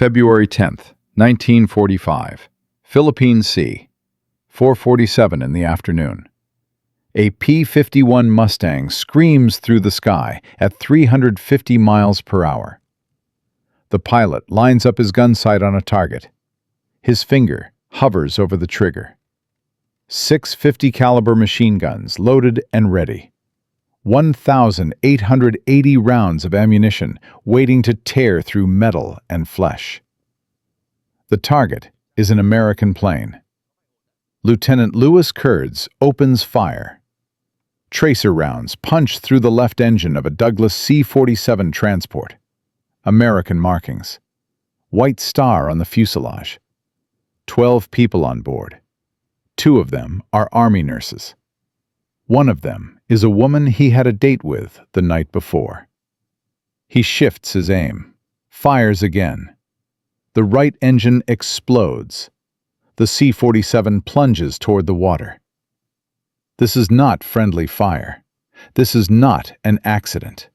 February 10th, 1945. Philippine Sea. 4:47 in the afternoon. A P-51 Mustang screams through the sky at 350 miles per hour. The pilot lines up his gun sight on a target. His finger hovers over the trigger. 650 caliber machine guns loaded and ready. 1,880 rounds of ammunition waiting to tear through metal and flesh. The target is an American plane. Lieutenant Louis Kurds opens fire. Tracer rounds punch through the left engine of a Douglas C-47 transport. American markings. White star on the fuselage. 12 people on board. 2 of them are Army nurses. One of them is a woman he had a date with the night before. He shifts his aim, fires again. The right engine explodes. The C-47 plunges toward the water. This is not friendly fire. This is not an accident.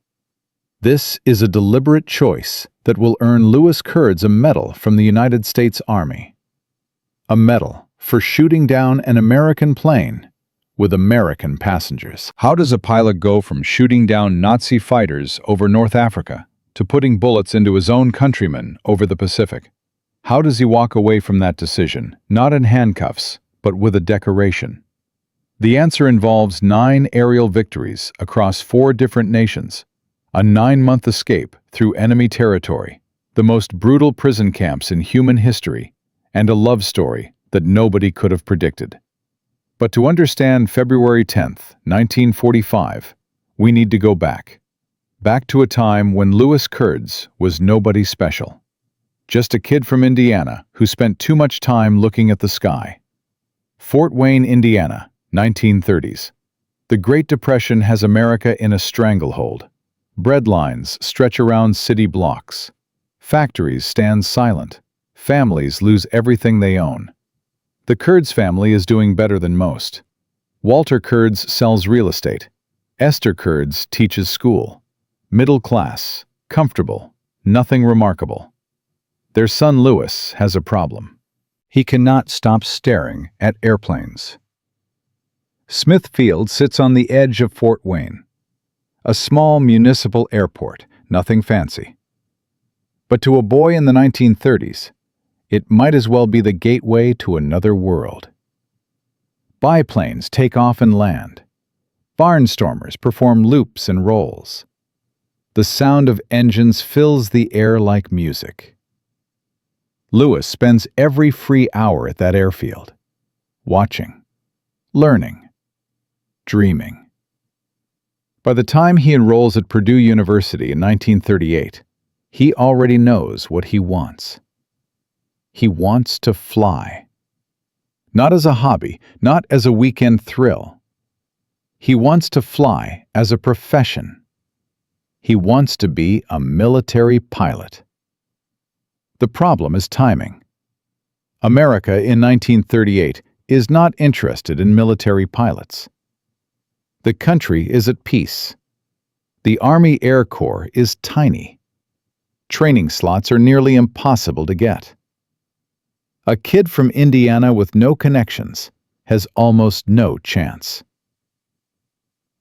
This is a deliberate choice that will earn Louis Kurds a medal from the United States Army. A medal for shooting down an American plane with American passengers. How does a pilot go from shooting down Nazi fighters over North Africa to putting bullets into his own countrymen over the Pacific? How does he walk away from that decision, not in handcuffs, but with a decoration? The answer involves 9 aerial victories across 4 different nations, a 9-month escape through enemy territory, the most brutal prison camps in human history, and a love story that nobody could have predicted. But to understand February 10th, 1945, we need to go back. Back to a time when Louis Kurds was nobody special. Just a kid from Indiana who spent too much time looking at the sky. Fort Wayne, Indiana, 1930s. The Great Depression has America in a stranglehold. Bread lines stretch around city blocks. Factories stand silent. Families lose everything they own. The Kurds family is doing better than most. Walter Kurds sells real estate. Esther Kurds teaches school. Middle class, comfortable, nothing remarkable. Their son Louis has a problem. He cannot stop staring at airplanes. Smith Field sits on the edge of Fort Wayne. A small municipal airport, nothing fancy. But to a boy in the 1930s, it might as well be the gateway to another world. Biplanes take off and land. Barnstormers perform loops and rolls. The sound of engines fills the air like music. Louis spends every free hour at that airfield, watching, learning, dreaming. By the time he enrolls at Purdue University in 1938, he already knows what he wants. He wants to fly. Not as a hobby, not as a weekend thrill. He wants to fly as a profession. He wants to be a military pilot. The problem is timing. America in 1938 is not interested in military pilots. The country is at peace. The Army Air Corps is tiny. Training slots are nearly impossible to get. A kid from Indiana with no connections has almost no chance.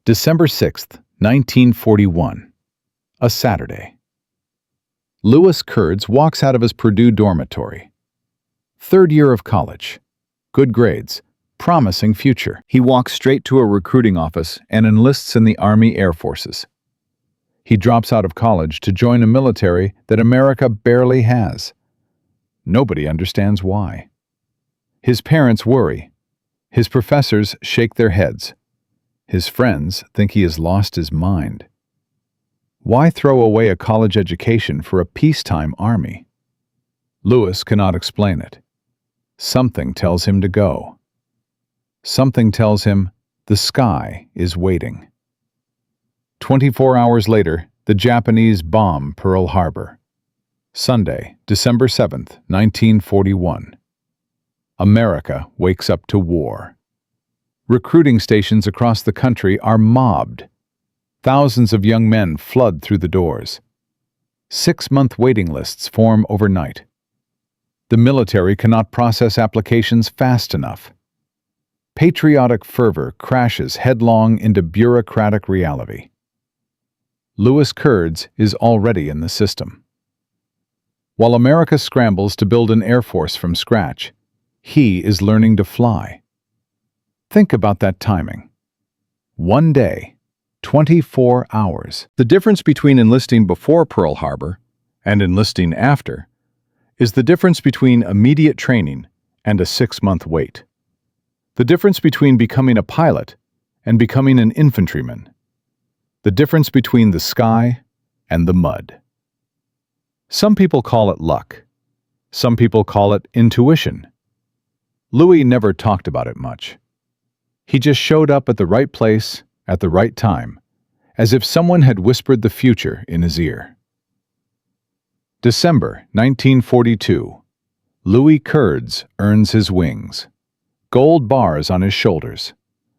December 6th, 1941. A Saturday. Louis Kurds walks out of his Purdue dormitory. 3rd year of college. Good grades. Promising future. He walks straight to a recruiting office and enlists in the Army Air Forces. He drops out of college to join a military that America barely has. Nobody understands why. His parents worry. His professors shake their heads. His friends think he has lost his mind. Why throw away a college education for a peacetime army? Louis cannot explain it. Something tells him to go. Something tells him the sky is waiting. 24 hours later, the Japanese bomb Pearl Harbor. Sunday, December 7th, 1941. America wakes up to war. Recruiting stations across the country are mobbed. Thousands of young men flood through the doors. 6-month waiting lists form overnight. The military cannot process applications fast enough. Patriotic fervor crashes headlong into bureaucratic reality. Louis Kurds is already in the system. While America scrambles to build an air force from scratch, he is learning to fly. Think about that timing. One day, 24 hours. The difference between enlisting before Pearl Harbor and enlisting after is the difference between immediate training and a 6-month wait. The difference between becoming a pilot and becoming an infantryman. The difference between the sky and the mud. Some people call it luck. Some people call it intuition. Louis never talked about it much. He just showed up at the right place at the right time, as if someone had whispered the future in his ear. December 1942. Louis Kurds earns his wings. Gold bars on his shoulders.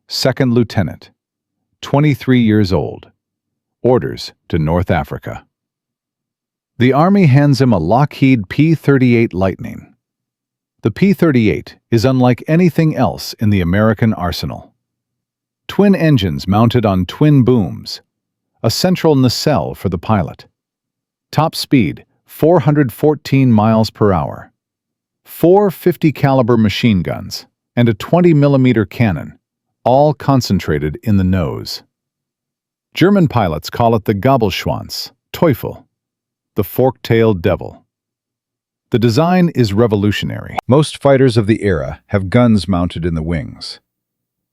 Second lieutenant. 23 years old. Orders to North Africa. The Army hands him a Lockheed P-38 Lightning. The P-38 is unlike anything else in the American arsenal. Twin engines mounted on twin booms. A central nacelle for the pilot. Top speed, 414 miles per hour. 4 50-caliber machine guns and a 20mm cannon, all concentrated in the nose. German pilots call it the Gabelschwanz, Teufel, the fork-tailed devil. The design is revolutionary. Most fighters of the era have guns mounted in the wings.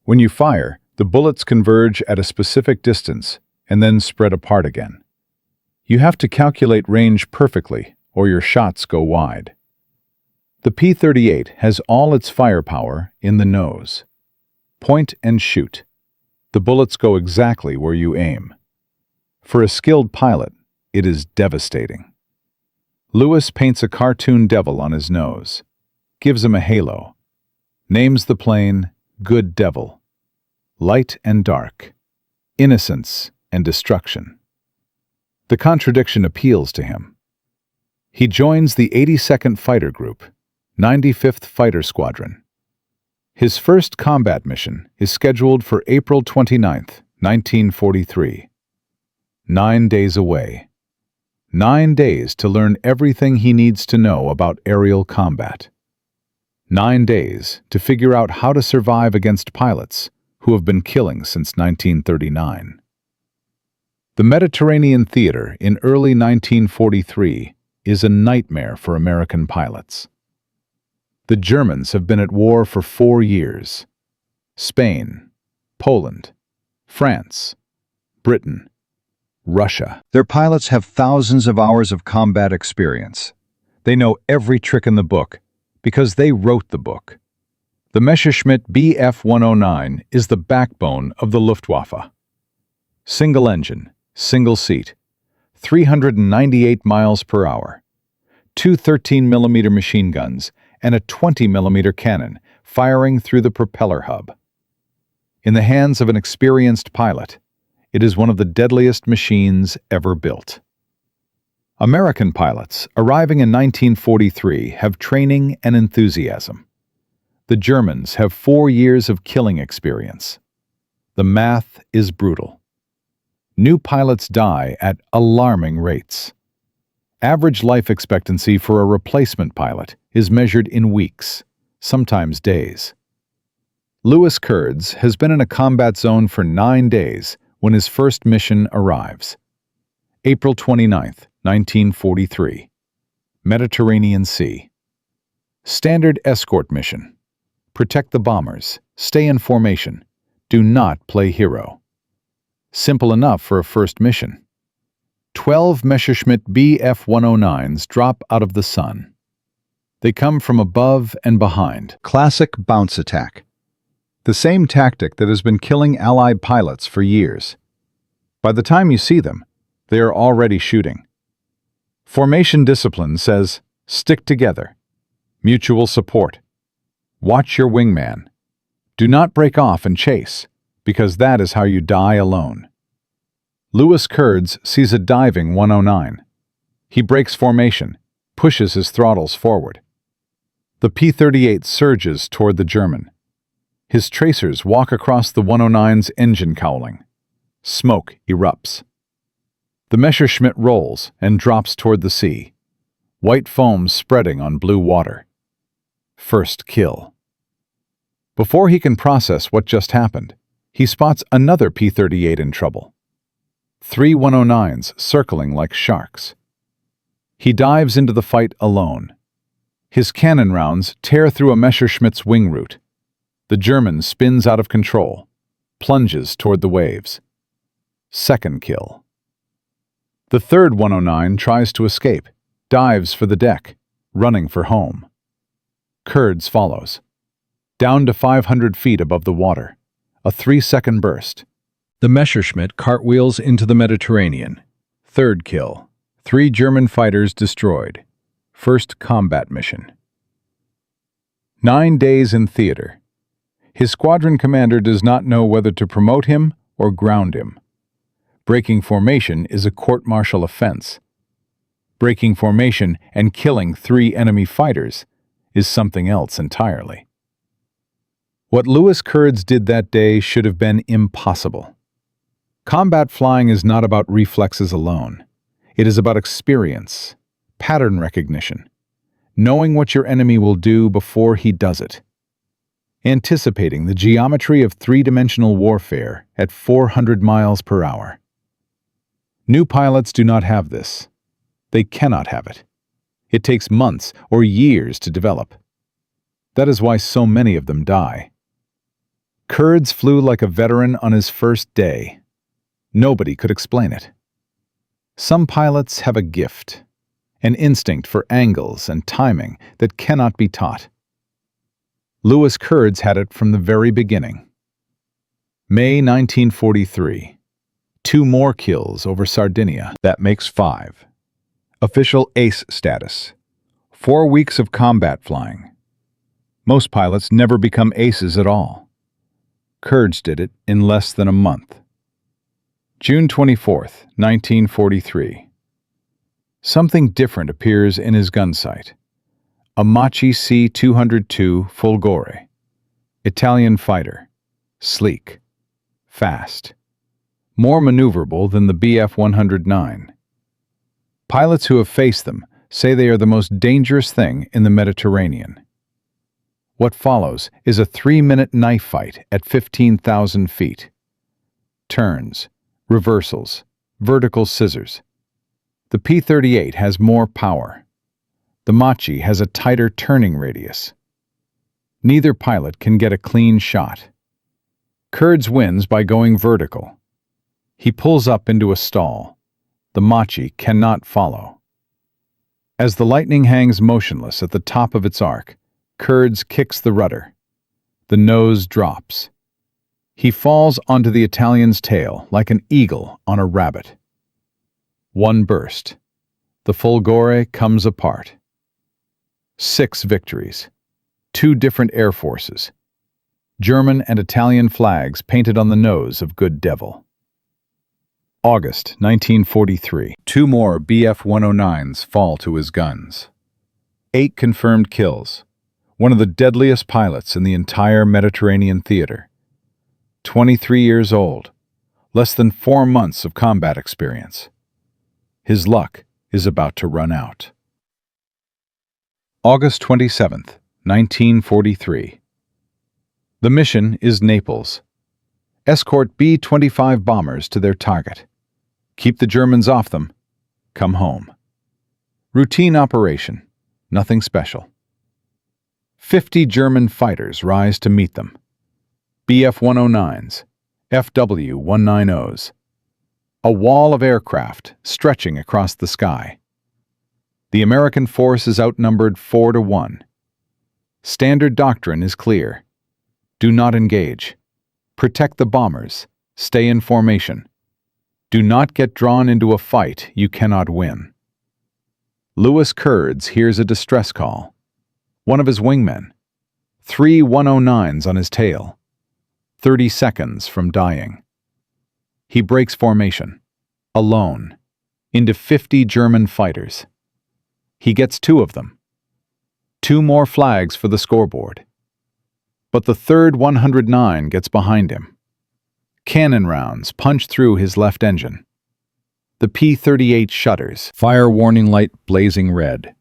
When you fire, the bullets converge at a specific distance and then spread apart again. You have to calculate range perfectly, or your shots go wide. The P-38 has all its firepower in the nose. Point and shoot. The bullets go exactly where you aim. For a skilled pilot, it is devastating. Louis paints a cartoon devil on his nose, gives him a halo, names the plane Good Devil. Light and dark, innocence and destruction. The contradiction appeals to him. He joins the 82nd Fighter Group, 95th Fighter Squadron. His first combat mission is scheduled for April 29, 1943. 9 days away. 9 days to learn everything he needs to know about aerial combat. 9 days to figure out how to survive against pilots who have been killing since 1939. The Mediterranean theater in early 1943 is a nightmare for American pilots. The Germans have been at war for 4 years. Spain, Poland, France, Britain, Russia. Their pilots have thousands of hours of combat experience. They know every trick in the book because they wrote the book. The Messerschmitt Bf 109 is the backbone of the Luftwaffe. Single engine, single seat, 398 miles per hour, 2 13mm machine guns, and a 20mm cannon firing through the propeller hub. In the hands of an experienced pilot, it is one of the deadliest machines ever built. American pilots arriving in 1943 have training and enthusiasm. The Germans have 4 years of killing experience. The math is brutal. New pilots die at alarming rates. Average life expectancy for a replacement pilot is measured in weeks, sometimes days. Louis Kurds has been in a combat zone for 9 days when his first mission arrives. April 29, 1943. Mediterranean Sea. Standard escort mission. Protect the bombers, stay in formation, do not play hero. Simple enough for a first mission. 12 Messerschmitt Bf 109s drop out of the sun. They come from above and behind. Classic bounce attack. The same tactic that has been killing Allied pilots for years. By the time you see them, they are already shooting. Formation discipline says, stick together. Mutual support. Watch your wingman. Do not break off and chase, because that is how you die alone. Louis Kurds sees a diving 109. He breaks formation, pushes his throttles forward. The P-38 surges toward the German. His tracers walk across the 109's engine cowling. Smoke erupts. The Messerschmitt rolls and drops toward the sea, white foam spreading on blue water. First kill. Before he can process what just happened, he spots another P-38 in trouble. 3 109s circling like sharks. He dives into the fight alone. His cannon rounds tear through a Messerschmitt's wing root. The German spins out of control, plunges toward the waves. Second kill. The third 109 tries to escape, dives for the deck, running for home. Kurds follows. Down to 500 feet above the water. A 3-second burst. The Messerschmitt cartwheels into the Mediterranean. Third kill. 3 German fighters destroyed. First combat mission. 9 days in theater. His squadron commander does not know whether to promote him or ground him. Breaking formation is a court-martial offense. Breaking formation and killing 3 enemy fighters is something else entirely. What Louis Kurds did that day should have been impossible. Combat flying is not about reflexes alone. It is about experience, pattern recognition, knowing what your enemy will do before he does it. Anticipating the geometry of 3-dimensional warfare at 400 miles per hour. New pilots do not have this. They cannot have it. It takes months or years to develop. That is why so many of them die. Kurds flew like a veteran on his first day. Nobody could explain it. Some pilots have a gift, an instinct for angles and timing that cannot be taught. Louis Kurds had it from the very beginning. May 1943. 2 more kills over Sardinia. That makes 5. Official ace status. 4 weeks of combat flying. Most pilots never become aces at all. Kurds did it in less than a month. June 24th, 1943. Something different appears in his gun sight. A Machi C-202 Folgore. Italian fighter. Sleek. Fast. More maneuverable than the Bf-109. Pilots who have faced them say they are the most dangerous thing in the Mediterranean. What follows is a 3-minute knife fight at 15,000 feet. Turns, reversals, vertical scissors. The P-38 has more power. The Machi has a tighter turning radius. Neither pilot can get a clean shot. Kurds wins by going vertical. He pulls up into a stall. The Machi cannot follow. As the Lightning hangs motionless at the top of its arc, Kurds kicks the rudder. The nose drops. He falls onto the Italian's tail like an eagle on a rabbit. One burst. The Folgore comes apart. 6 victories. 2 different air forces. German and Italian flags painted on the nose of Good Devil. August 1943. 2 more Bf-109s fall to his guns. 8 confirmed kills. One of the deadliest pilots in the entire Mediterranean theater. 23 years old. Less than 4 months of combat experience. His luck is about to run out. August 27th, 1943. The mission is Naples. Escort B-25 bombers to their target. Keep the Germans off them. Come home. Routine operation. Nothing special. 50 German fighters rise to meet them. Bf-109s, FW-190s. A wall of aircraft stretching across the sky. The American force is outnumbered 4-1. Standard doctrine is clear. Do not engage. Protect the bombers. Stay in formation. Do not get drawn into a fight you cannot win. Louis Kurds hears a distress call. One of his wingmen. 3 109s on his tail. 30 seconds from dying. He breaks formation. Alone. Into 50 German fighters. He gets 2 of them. 2 more flags for the scoreboard. But the third 109 gets behind him. Cannon rounds punch through his left engine. The P-38 shudders, fire warning light blazing red.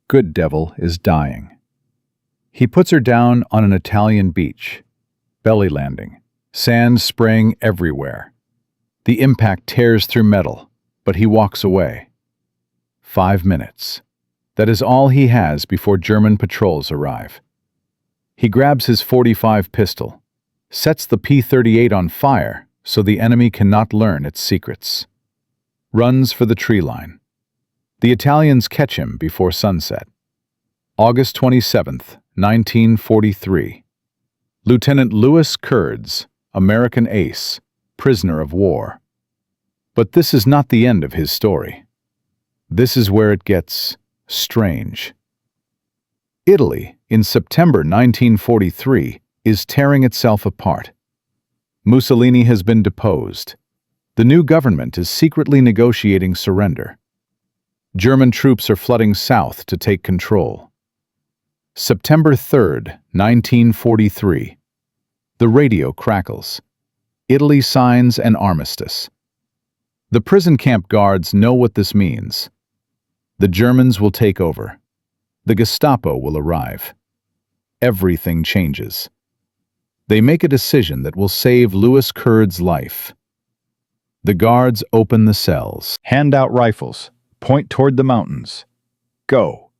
Good Devil is dying. He puts her down on an Italian beach, belly landing, sand spraying everywhere. The impact tears through metal, but he walks away. 5 minutes. That is all he has before German patrols arrive. He grabs his .45 pistol, sets the P-38 on fire so the enemy cannot learn its secrets. Runs for the tree line. The Italians catch him before sunset. August 27th, 1943. Lieutenant Louis Kurds, American ace, prisoner of war. But this is not the end of his story. This is where it gets strange. Italy, in September 1943, is tearing itself apart. Mussolini has been deposed. The new government is secretly negotiating surrender. German troops are flooding south to take control. September 3rd, 1943. The radio crackles. Italy signs an armistice. The prison camp guards know what this means. The Germans will take over. The Gestapo will arrive. Everything changes. They make a decision that will save Louis Kurds' life. The guards open the cells, hand out rifles, point toward the mountains. Go.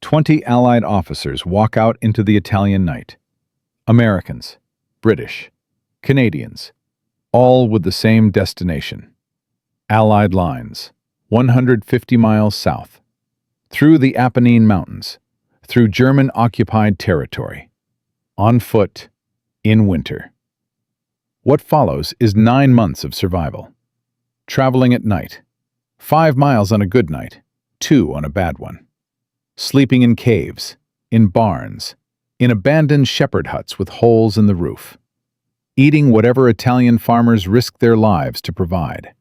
20 Allied officers walk out into the Italian night. Americans, British, Canadians, all with the same destination. Allied lines, 150 miles south, through the Apennine Mountains, through German-occupied territory, on foot, in winter. What follows is 9 months of survival. Traveling at night, 5 miles on a good night, 2 on a bad one. Sleeping in caves, in barns, in abandoned shepherd huts with holes in the roof. Eating whatever Italian farmers risk their lives to provide.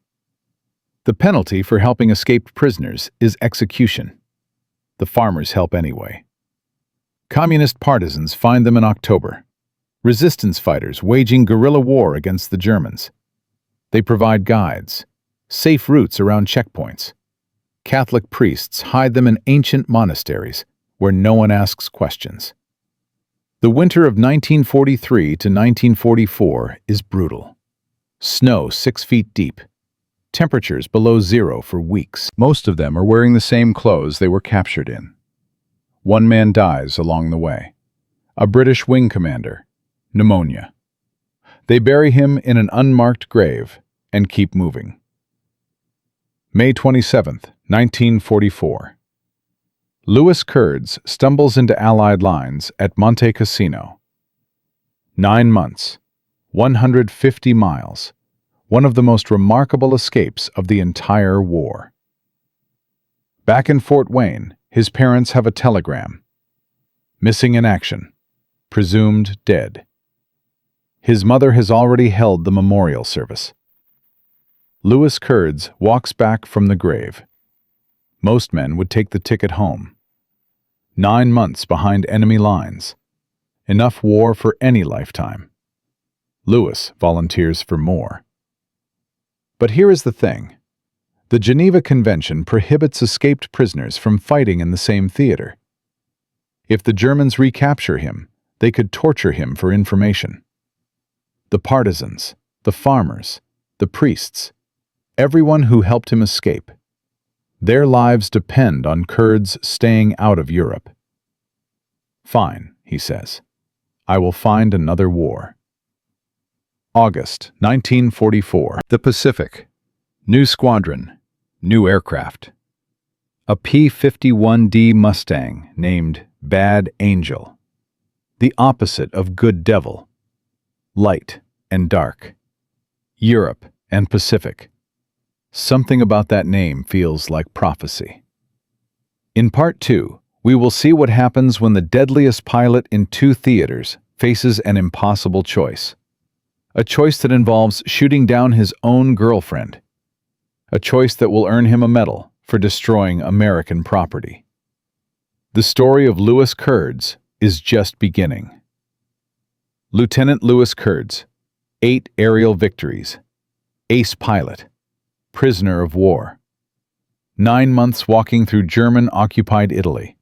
The penalty for helping escaped prisoners is execution. The farmers help anyway. Communist partisans find them in October. Resistance fighters waging guerrilla war against the Germans. They provide guides, safe routes around checkpoints. Catholic priests hide them in ancient monasteries where no one asks questions. The winter of 1943 to 1944 is brutal. Snow 6 feet deep. Temperatures below zero for weeks. Most of them are wearing the same clothes they were captured in. One man dies along the way. A British wing commander. Pneumonia. They bury him in an unmarked grave and keep moving. May 27th, 1944. Louis Kurds stumbles into Allied lines at Monte Cassino. 9 months, 150 miles, one of the most remarkable escapes of the entire war. Back in Fort Wayne, his parents have a telegram. Missing in action, presumed dead. His mother has already held the memorial service. Louis Kurds walks back from the grave. Most men would take the ticket home. 9 months behind enemy lines. Enough war for any lifetime. Louis volunteers for more. But here is the thing. The Geneva Convention prohibits escaped prisoners from fighting in the same theater. If the Germans recapture him, they could torture him for information. The partisans, the farmers, the priests, everyone who helped him escape. Their lives depend on Kurds staying out of Europe. Fine, he says. I will find another war. August 1944. The Pacific. New squadron. New aircraft. A P-51D Mustang named Bad Angel. The opposite of Good Devil. Light and dark. Europe and Pacific. Something about that name feels like prophecy. In Part 2, we will see what happens when the deadliest pilot in 2 theaters faces an impossible choice. A choice that involves shooting down his own girlfriend. A choice that will earn him a medal for destroying American property. The story of Louis Kurds is just beginning. Lieutenant Louis Kurds, 8 aerial victories, ace pilot, prisoner of war, 9 months walking through German-occupied Italy.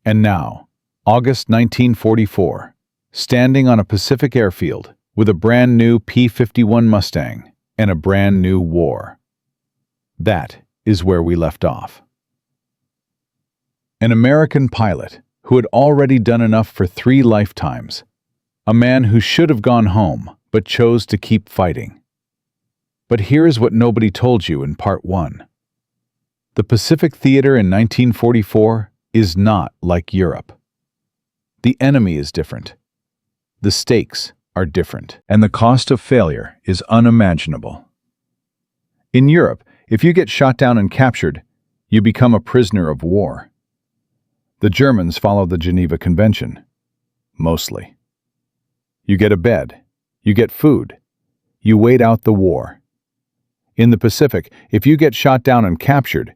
And now, August 1944, standing on a Pacific airfield with a brand new P-51 Mustang and a brand new war. That is where we left off. An American pilot who had already done enough for 3 lifetimes. A man who should have gone home, but chose to keep fighting. But here is what nobody told you in Part 1. The Pacific Theater in 1944 is not like Europe. The enemy is different. The stakes are different. And the cost of failure is unimaginable. In Europe, if you get shot down and captured, you become a prisoner of war. The Germans follow the Geneva Convention. Mostly. You get a bed. You get food. You wait out the war. In the Pacific, if you get shot down and captured,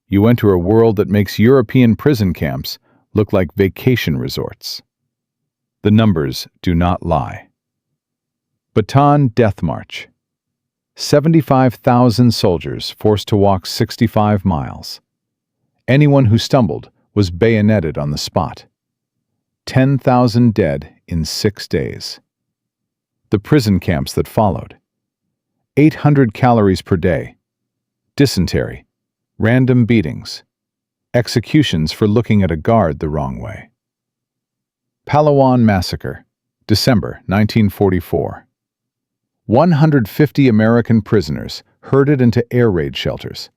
you enter a world that makes European prison camps look like vacation resorts. The numbers do not lie. Bataan Death March. 75,000 soldiers forced to walk 65 miles. Anyone who stumbled was bayoneted on the spot. 10,000 dead in 6 days. The prison camps that followed. 800 calories per day. Dysentery. Random beatings. Executions for looking at a guard the wrong way. Palawan Massacre, December 1944. 150 American prisoners herded into air raid shelters.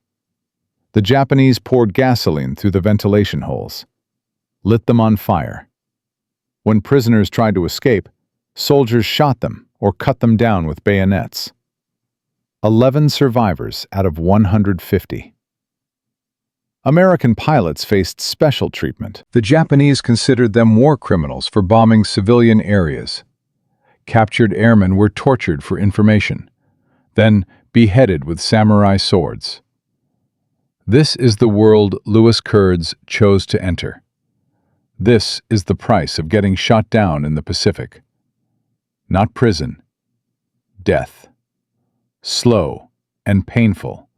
The Japanese poured gasoline through the ventilation holes, lit them on fire. When prisoners tried to escape, soldiers shot them or cut them down with bayonets. 11 survivors out of 150. American pilots faced special treatment. The Japanese considered them war criminals for bombing civilian areas. Captured airmen were tortured for information, then beheaded with samurai swords. This is the world Louis Kurds chose to enter. This is the price of getting shot down in the Pacific. Not prison. Death. Slow and painful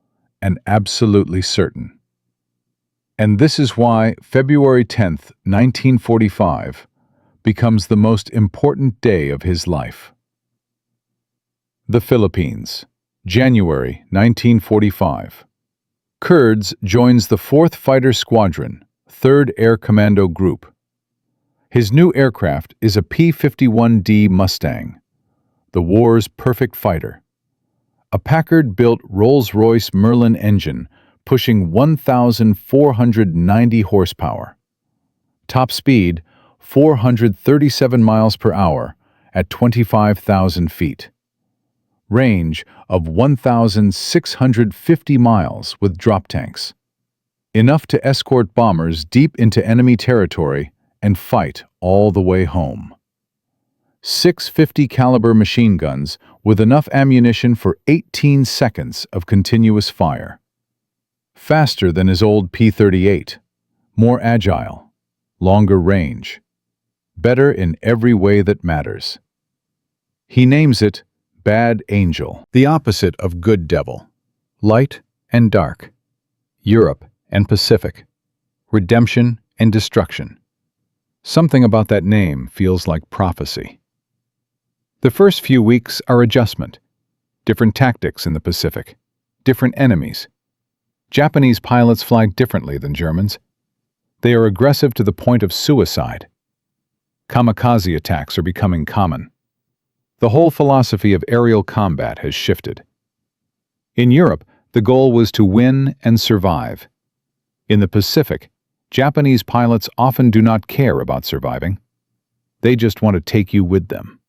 and absolutely certain. And this is why February 10th, 1945 becomes the most important day of his life. The Philippines, January 1945. Kurds joins the 4th Fighter Squadron, 3rd Air Commando Group. His new aircraft is a P-51D Mustang, the war's perfect fighter. A Packard-built Rolls-Royce Merlin engine pushing 1,490 horsepower. Top speed, 437 miles per hour at 25,000 feet. Range of 1,650 miles with drop tanks. Enough to escort bombers deep into enemy territory and fight all the way home. 650 caliber machine guns with enough ammunition for 18 seconds of continuous fire. Faster than his old P-38, more agile, longer range, better in every way that matters. He names it Bad Angel, the opposite of Good Devil, light and dark, Europe and Pacific, redemption and destruction. Something about that name feels like prophecy. The first few weeks are adjustment, different tactics in the Pacific, different enemies. Japanese pilots fly differently than Germans. They are aggressive to the point of suicide. Kamikaze attacks are becoming common. The whole philosophy of aerial combat has shifted. In Europe, the goal was to win and survive. In the Pacific, Japanese pilots often do not care about surviving. They just want to take you with them.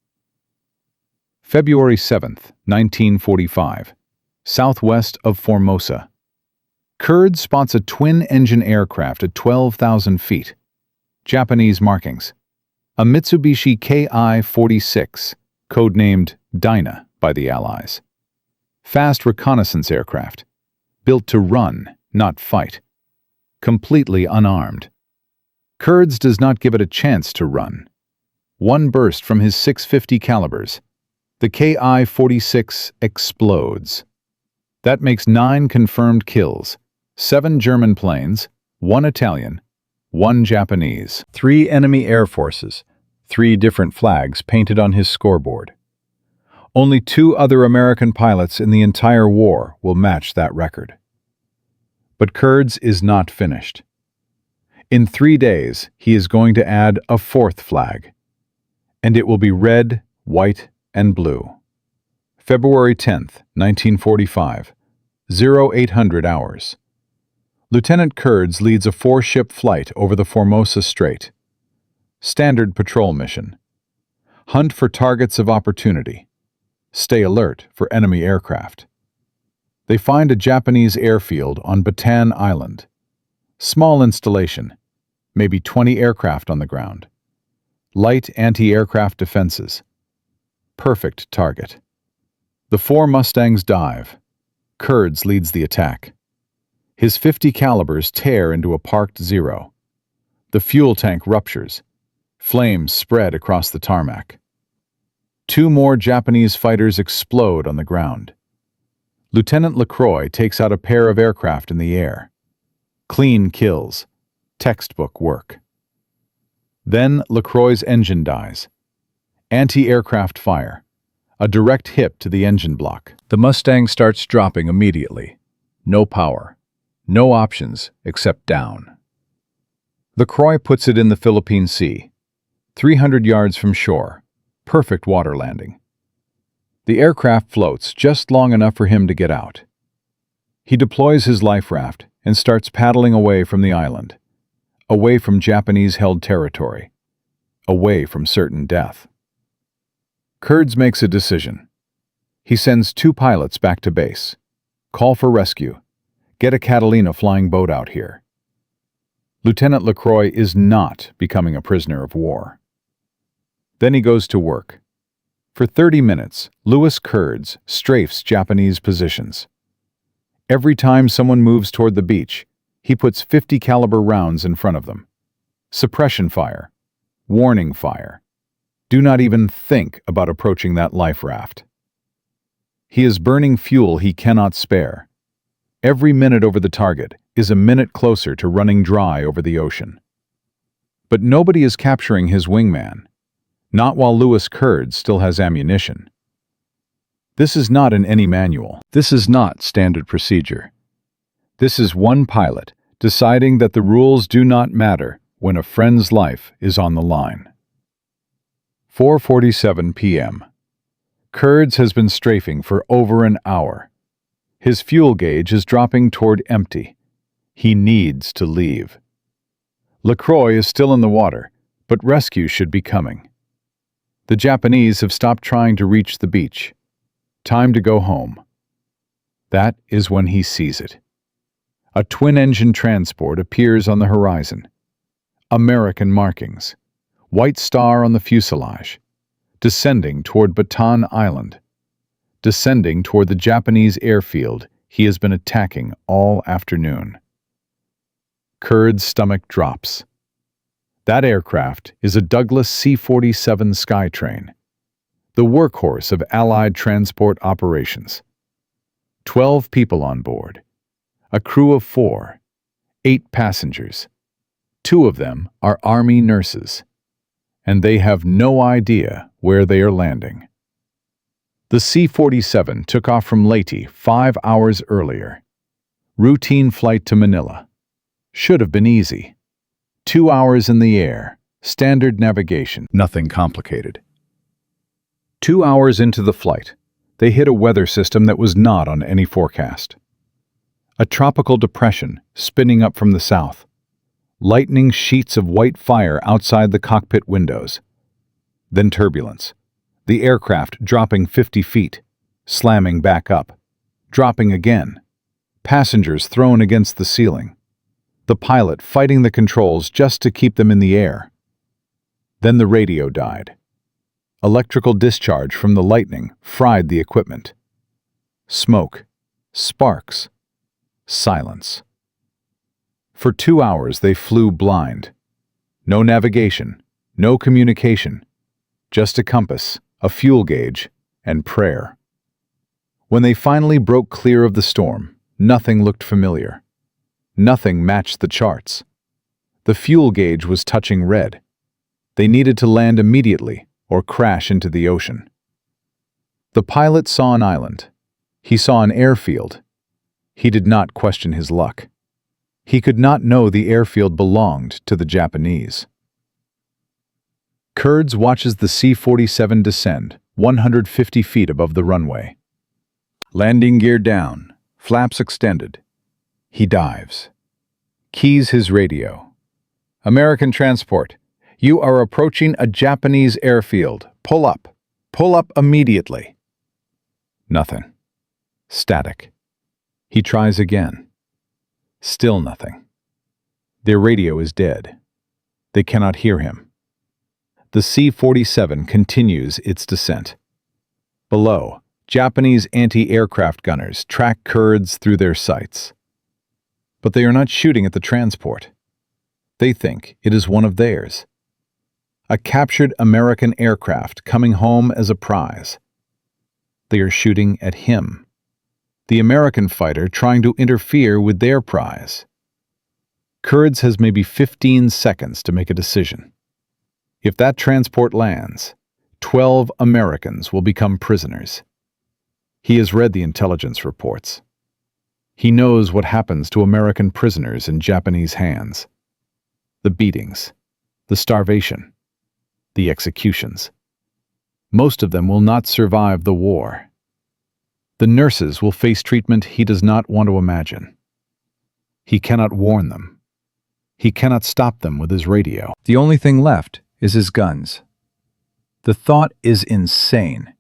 February 7th, 1945, southwest of Formosa. Kurds spots a twin-engine aircraft at 12,000 feet. Japanese markings. A Mitsubishi Ki-46, codenamed Dyna by the Allies. Fast reconnaissance aircraft. Built to run, not fight. Completely unarmed. Kurds does not give it a chance to run. One burst from his 650 calibers. The Ki-46 explodes. That makes 9 confirmed kills, 7 German planes, 1 Italian, 1 Japanese. 3 enemy air forces, 3 different flags painted on his scoreboard. Only 2 other American pilots in the entire war will match that record. But Kurds is not finished. In 3 days, he is going to add a 4th flag, and it will be red, white, and blue. February 10th, 1945, 0800 hours. Lieutenant Kurds leads a 4-ship flight over the Formosa Strait. Standard patrol mission. Hunt for targets of opportunity. Stay alert for enemy aircraft. They find a Japanese airfield on Bataan Island. Small installation, maybe 20 aircraft on the ground. Light anti-aircraft defenses. Perfect target. The 4 Mustangs dive. Kurds leads the attack. His 50 calibers tear into a parked Zero. The fuel tank ruptures. Flames spread across the tarmac. 2 more Japanese fighters explode on the ground. Lieutenant LaCroix takes out a pair of aircraft in the air. Clean kills. Textbook work. Then LaCroix's engine dies. Anti-aircraft fire. A direct hit to the engine block. The Mustang starts dropping immediately. No power. No options except down. LaCroix puts it in the Philippine Sea, 300 yards from shore. Perfect water landing. The aircraft floats just long enough for him to get out. He deploys his life raft and starts paddling away from the island, away from Japanese-held territory, away from certain death. Kurds makes a decision. He sends 2 pilots back to base. Call for rescue. Get a Catalina flying boat out here. Lieutenant LaCroix is not becoming a prisoner of war. Then he goes to work. For 30 minutes, Louis Kurds strafes Japanese positions. Every time someone moves toward the beach, he puts 50 caliber rounds in front of them. Suppression fire. Warning fire. Do not even think about approaching that life raft. He is burning fuel he cannot spare. Every minute over the target is a minute closer to running dry over the ocean. But nobody is capturing his wingman, not while Louis Kurds still has ammunition. This is not in any manual. This is not standard procedure. This is one pilot deciding that the rules do not matter when a friend's life is on the line. 4:47 p.m. Kurds has been strafing for over an hour. His fuel gauge is dropping toward empty. He needs to leave. LaCroix is still in the water, but rescue should be coming. The Japanese have stopped trying to reach the beach. Time to go home. That is when he sees it. A twin-engine transport appears on the horizon. American markings. White star on the fuselage. Descending toward Bataan Island. Descending toward the Japanese airfield he has been attacking all afternoon. Kurds' stomach drops. That aircraft is a Douglas C-47 Skytrain, the workhorse of Allied transport operations. 12 people on board, a crew of 4, 8 passengers. 2 of them are Army nurses, and they have no idea where they are landing. The C-47 took off from Leyte 5 hours earlier. Routine flight to Manila. Should have been easy. 2 hours in the air, standard navigation, nothing complicated. 2 hours into the flight, they hit a weather system that was not on any forecast. A tropical depression spinning up from the south. Lightning sheets of white fire outside the cockpit windows. Then turbulence. The aircraft dropping 50 feet, slamming back up, dropping again. Passengers thrown against the ceiling. The pilot fighting the controls just to keep them in the air. Then the radio died. Electrical discharge from the lightning fried the equipment. Smoke, sparks, silence. For 2 hours they flew blind. No navigation, no communication, just a compass, a fuel gauge, and prayer. When they finally broke clear of the storm, nothing looked familiar. Nothing matched the charts. The fuel gauge was touching red. They needed to land immediately or crash into the ocean. The pilot saw an island. He saw an airfield. He did not question his luck. He could not know the airfield belonged to the Japanese. Kurds watches the C-47 descend 150 feet above the runway. Landing gear down, flaps extended. He dives. Keys his radio. American transport, you are approaching a Japanese airfield. Pull up. Pull up immediately. Nothing. Static. He tries again. Still nothing. Their radio is dead. They cannot hear him. The C-47 continues its descent. Below, Japanese anti-aircraft gunners track Kurds through their sights. But they are not shooting at the transport. They think it is one of theirs. A captured American aircraft coming home as a prize. They are shooting at him, the American fighter trying to interfere with their prize. Kurds has maybe 15 seconds to make a decision. If that transport lands, 12 Americans will become prisoners. He has read the intelligence reports. He knows what happens to American prisoners in Japanese hands. The beatings, the starvation, the executions. Most of them will not survive the war. The nurses will face treatment he does not want to imagine. He cannot warn them. He cannot stop them with his radio. The only thing left is his guns. The thought is insane.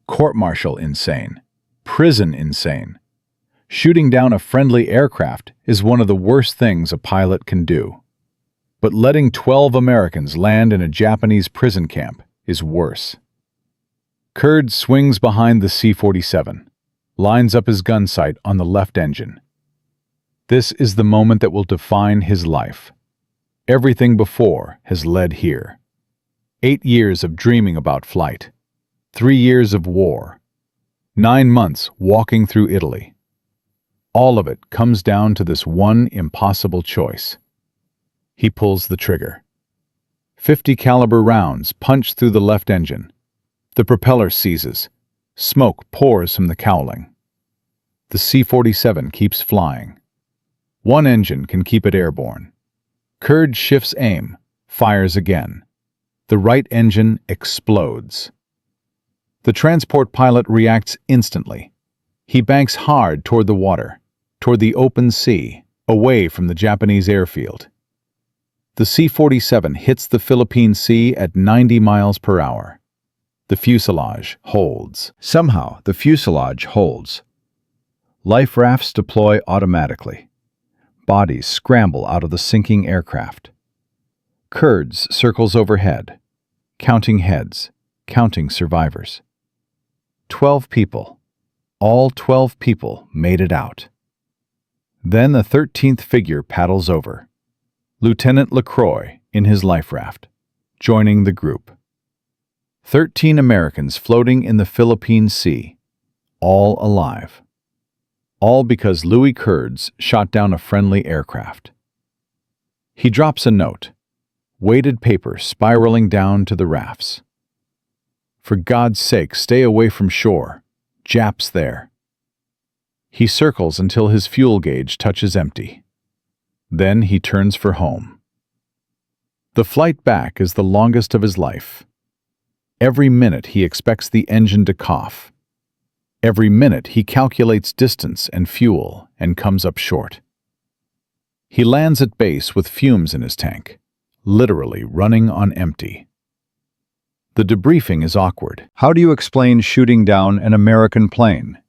Court-martial insane. Prison insane. Shooting down a friendly aircraft is one of the worst things a pilot can do. But letting 12 Americans land in a Japanese prison camp is worse. Kurd swings behind the C-47, lines up his gun sight on the left engine. This is the moment that will define his life. Everything before has led here. 8 years of dreaming about flight. 3 years of war. 9 months walking through Italy. All of it comes down to this one impossible choice. He pulls the trigger. 50 caliber rounds punch through the left engine. The propeller seizes. Smoke pours from the cowling. The C-47 keeps flying. One engine can keep it airborne. Kurd shifts aim, fires again. The right engine explodes. The transport pilot reacts instantly. He banks hard toward the water, toward the open sea, away from the Japanese airfield. The C-47 hits the Philippine Sea at 90 miles per hour. The fuselage holds. Somehow, the fuselage holds. Life rafts deploy automatically. Bodies scramble out of the sinking aircraft. Kurds circles overhead, counting heads, counting survivors. 12 people. All 12 people made it out. Then the 13th figure paddles over. Lieutenant LaCroix in his life raft, joining the group. 13 Americans floating in the Philippine Sea, all alive. All because Louis Kurds shot down a friendly aircraft. He drops a note, weighted paper spiraling down to the rafts. For God's sake, stay away from shore. Japs there. He circles until his fuel gauge touches empty. Then he turns for home. The flight back is the longest of his life. Every minute he expects the engine to cough. Every minute he calculates distance and fuel and comes up short. He lands at base with fumes in his tank, literally running on empty. The debriefing is awkward. How do you explain shooting down an American plane?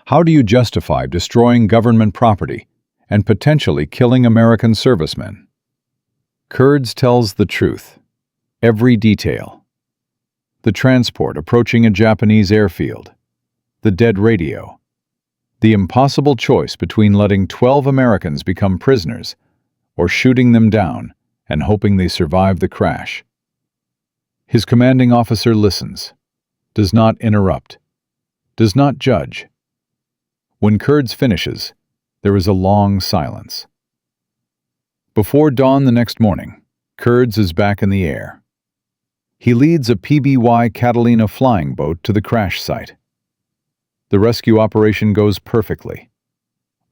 How do you justify destroying government property and potentially killing American servicemen? Kurds tells the truth. Every detail. The transport approaching a Japanese airfield. The dead radio. The impossible choice between letting 12 Americans become prisoners or shooting them down and hoping they survive the crash. His commanding officer listens, does not interrupt, does not judge. When Kurds finishes, there is a long silence. Before dawn the next morning, Kurds is back in the air. He leads a PBY Catalina flying boat to the crash site. The rescue operation goes perfectly.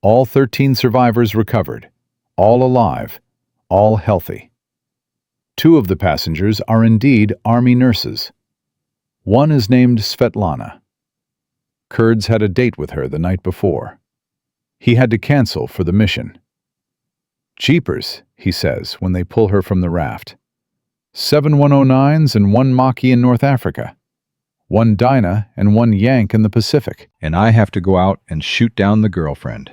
All 13 survivors recovered, all alive, all healthy. 2 of the passengers are indeed Army nurses. One is named Svetlana. Kurds had a date with her the night before. He had to cancel for the mission. "Jeepers," he says when they pull her from the raft. 7 109s and 1 Maki in North Africa. 1 Dinah and 1 Yank in the Pacific. And I have to go out and shoot down the girlfriend.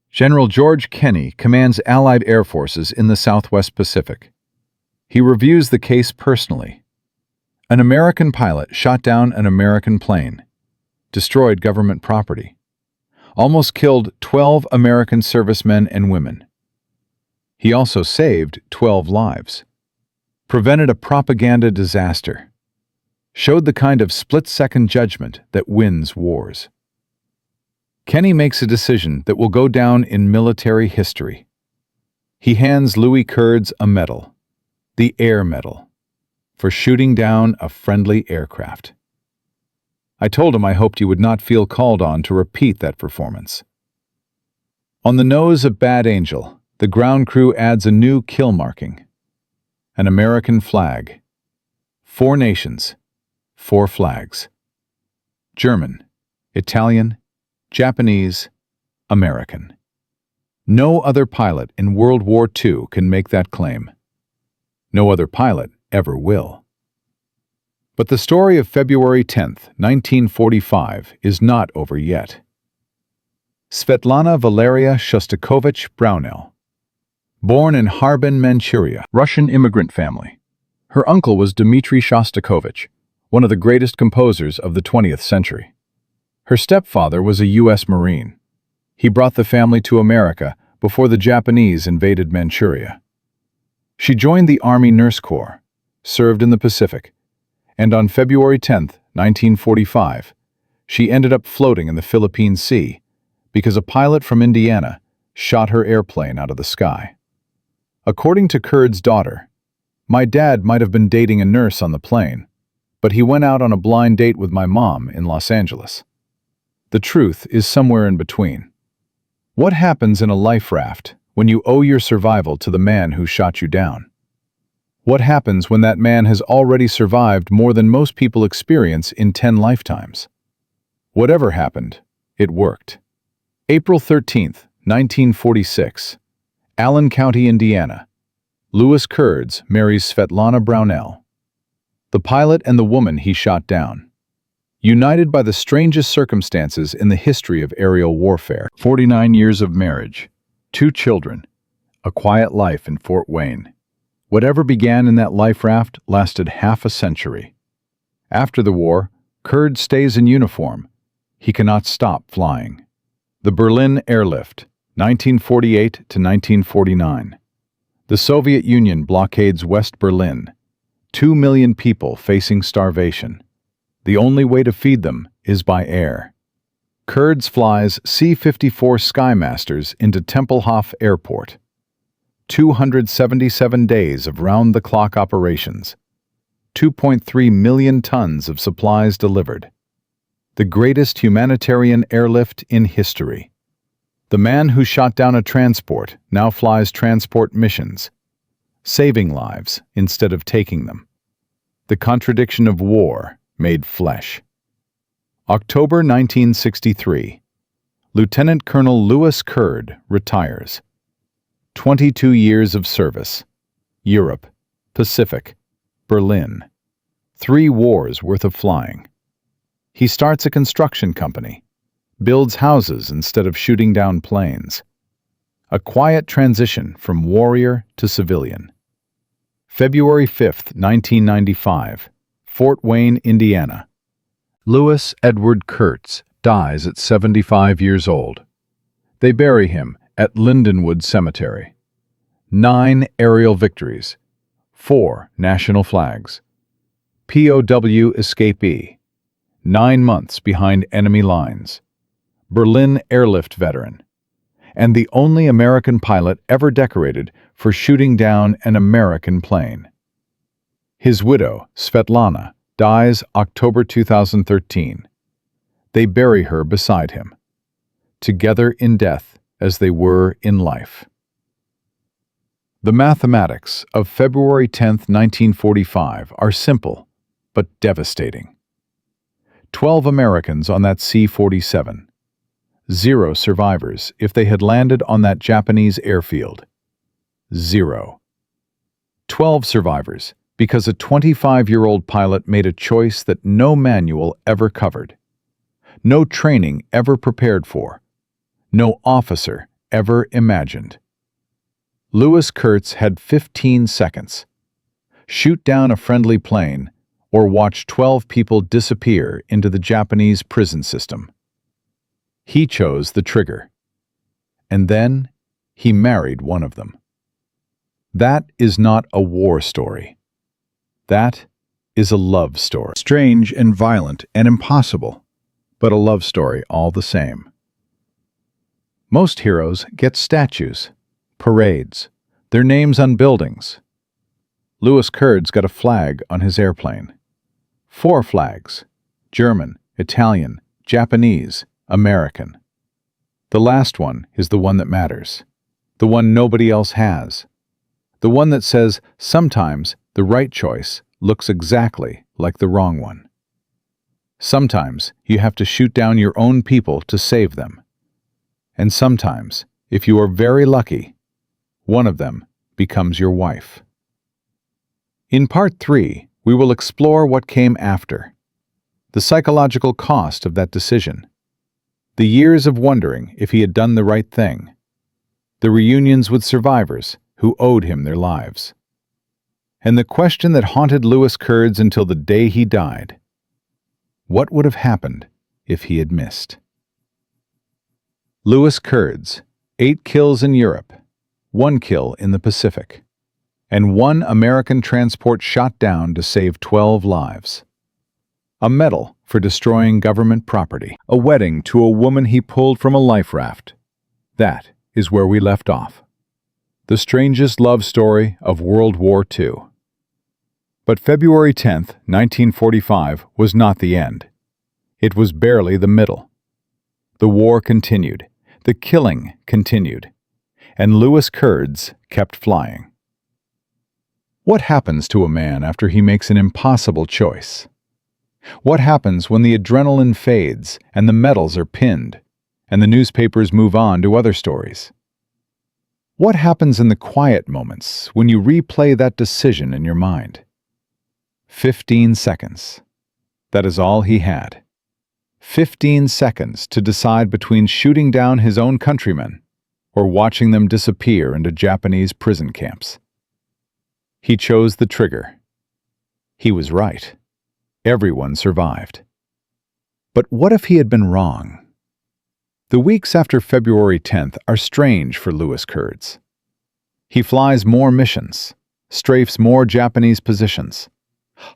General George Kenney commands Allied Air Forces in the Southwest Pacific. He reviews the case personally. An American pilot shot down an American plane, destroyed government property, almost killed 12 American servicemen and women. He also saved 12 lives, prevented a propaganda disaster, showed the kind of split-second judgment that wins wars. Kenney makes a decision that will go down in military history. He hands Louis Kurds a medal, the Air Medal, for shooting down a friendly aircraft. I told him I hoped you would not feel called on to repeat that performance. On the nose of Bad Angel, the ground crew adds a new kill marking, an American flag. 4 nations, 4 flags. German, Italian, Japanese, American. No other pilot in World War II can make that claim. No other pilot ever will. But the story of February 10th, 1945 is not over yet. Svetlana Valeria Shostakovich Brownell. Born in Harbin, Manchuria, Russian immigrant family. Her uncle was Dmitri Shostakovich, one of the greatest composers of the 20th century. Her stepfather was a U.S. Marine. He brought the family to America before the Japanese invaded Manchuria. She joined the Army Nurse Corps, served in the Pacific, and on February 10, 1945, she ended up floating in the Philippine Sea because a pilot from Indiana shot her airplane out of the sky. According to Kurds' daughter, "My dad might have been dating a nurse on the plane, but he went out on a blind date with my mom in Los Angeles." The truth is somewhere in between. What happens in a life raft when you owe your survival to the man who shot you down? What happens when that man has already survived more than most people experience in 10 lifetimes? Whatever happened, it worked. April 13th, 1946, Allen County, Indiana. Louis Kurds marries Svetlana Brownell, the pilot and the woman he shot down. United by the strangest circumstances in the history of aerial warfare. 49 years of marriage, 2 children, a quiet life in Fort Wayne. Whatever began in that life raft lasted half a century. After the war, Kurd stays in uniform. He cannot stop flying. The Berlin Airlift, 1948 to 1949. The Soviet Union blockades West Berlin. 2 million people facing starvation. The only way to feed them is by air. Kurds flies C-54 Skymasters into Tempelhof Airport. 277 days of round-the-clock operations. 2.3 million tons of supplies delivered. The greatest humanitarian airlift in history. The man who shot down a transport now flies transport missions, saving lives instead of taking them. The contradiction of war made flesh. October 1963. Lieutenant Colonel Louis Kurd retires. 22 years of service. Europe, Pacific, Berlin. 3 wars worth of flying. He starts a construction company, builds houses instead of shooting down planes. A quiet transition from warrior to civilian. February 5th, 1995. Fort Wayne, Indiana. Louis Edward Kurtz dies at 75 years old. They bury him at Lindenwood Cemetery. 9 aerial victories, 4 national flags, POW escapee, 9 months behind enemy lines, Berlin airlift veteran, and the only American pilot ever decorated for shooting down an American plane. His widow, Svetlana, dies October 2013. They bury her beside him, together in death as they were in life. The mathematics of February 10, 1945 are simple but devastating. 12 Americans on that C-47. 0 survivors if they had landed on that Japanese airfield. 0. 12 survivors because a 25-year-old pilot made a choice that no manual ever covered, no training ever prepared for, no officer ever imagined. Louis Kurds had 15 seconds. Shoot down a friendly plane or watch 12 people disappear into the Japanese prison system. He chose the trigger. And then he married one of them. That is not a war story. That is a love story. Strange and violent and impossible, but a love story all the same. Most heroes get statues, parades, their names on buildings. Louis Kurds got a flag on his airplane. 4 flags: German, Italian, Japanese, American. The last one is the one that matters, the one nobody else has, the one that says sometimes the right choice looks exactly like the wrong one. Sometimes you have to shoot down your own people to save them. And sometimes, if you are very lucky, one of them becomes your wife. In Part 3, we will explore what came after, the psychological cost of that decision, the years of wondering if he had done the right thing, the reunions with survivors who owed him their lives, and the question that haunted Louis Kurds until the day he died: what would have happened if he had missed? Louis Kurds, 8 kills in Europe, 1 kill in the Pacific, and 1 American transport shot down to save 12 lives. A medal for destroying government property. A wedding to a woman he pulled from a life raft. That is where we left off. The strangest love story of World War II. But February 10, 1945 was not the end. It was barely the middle. The war continued. The killing continued. And Louis Kurds kept flying. What happens to a man after he makes an impossible choice? What happens when the adrenaline fades and the medals are pinned, and the newspapers move on to other stories? What happens in the quiet moments when you replay that decision in your mind? 15 seconds. That is all he had. 15 seconds to decide between shooting down his own countrymen or watching them disappear into Japanese prison camps. He chose the trigger. He was right. Everyone survived. But what if he had been wrong? The weeks after February 10th are strange for Louis Kurds. He flies more missions, strafes more Japanese positions,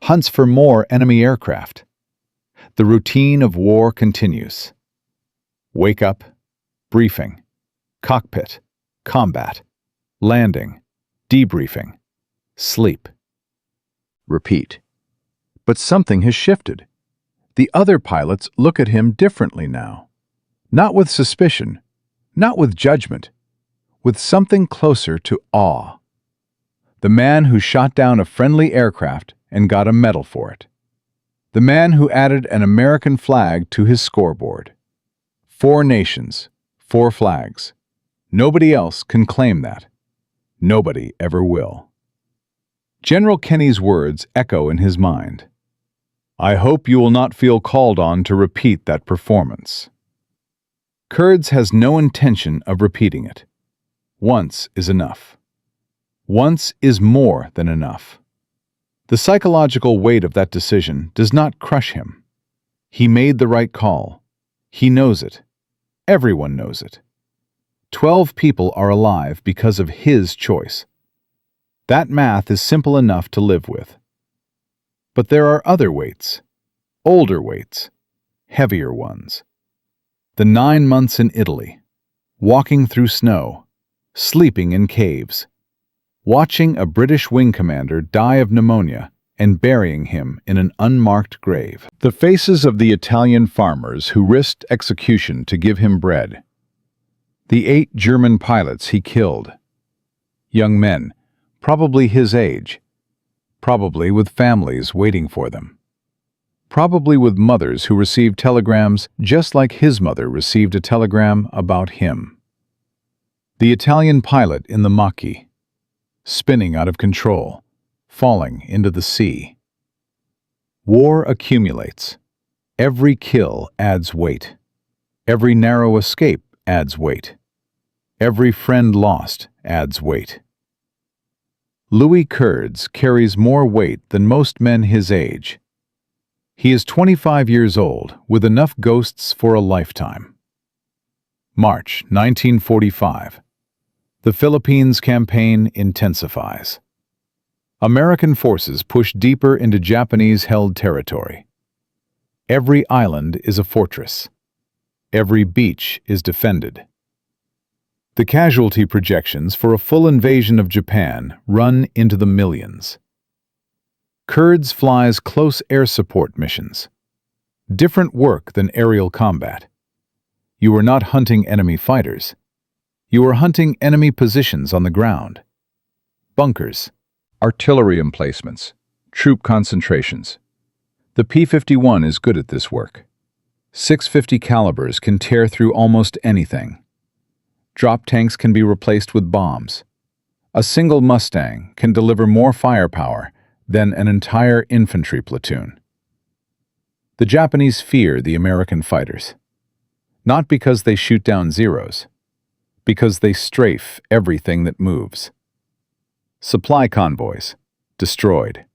hunts for more enemy aircraft. The routine of war continues. Wake up, briefing, cockpit, combat, landing, debriefing, sleep. Repeat. But something has shifted. The other pilots look at him differently now. Not with suspicion, not with judgment, with something closer to awe. The man who shot down a friendly aircraft and got a medal for it. The man who added an American flag to his scoreboard. 4 nations, 4 flags. Nobody else can claim that. Nobody ever will. General Kenny's words echo in his mind. I hope you will not feel called on to repeat that performance. Kurds has no intention of repeating it. Once is enough. Once is more than enough. The psychological weight of that decision does not crush him. He made the right call. He knows it. Everyone knows it. 12 people are alive because of his choice. That math is simple enough to live with. But there are other weights, older weights, heavier ones. The 9 months in Italy, walking through snow, sleeping in caves, watching a British wing commander die of pneumonia and burying him in an unmarked grave. The faces of the Italian farmers who risked execution to give him bread. The 8 German pilots he killed. Young men, probably his age, probably with families waiting for them. Probably with mothers who received telegrams just like his mother received a telegram about him. The Italian pilot in the Mach-E, spinning out of control, falling into the sea. War accumulates. Every kill adds weight. Every narrow escape adds weight. Every friend lost adds weight. Louis Kurds carries more weight than most men his age. He is 25 years old, with enough ghosts for a lifetime. March 1945. The Philippines campaign intensifies. American forces push deeper into Japanese-held territory. Every island is a fortress. Every beach is defended. The casualty projections for a full invasion of Japan run into the millions. Kurds flies close air support missions. Different work than aerial combat. You are not hunting enemy fighters. You are hunting enemy positions on the ground. Bunkers, artillery emplacements, troop concentrations. The P-51 is good at this work. 650 calibers can tear through almost anything. Drop tanks can be replaced with bombs. A single Mustang can deliver more firepower than an entire infantry platoon. The Japanese fear the American fighters. Not because they shoot down Zeros, because they strafe everything that moves. Supply convoys, destroyed.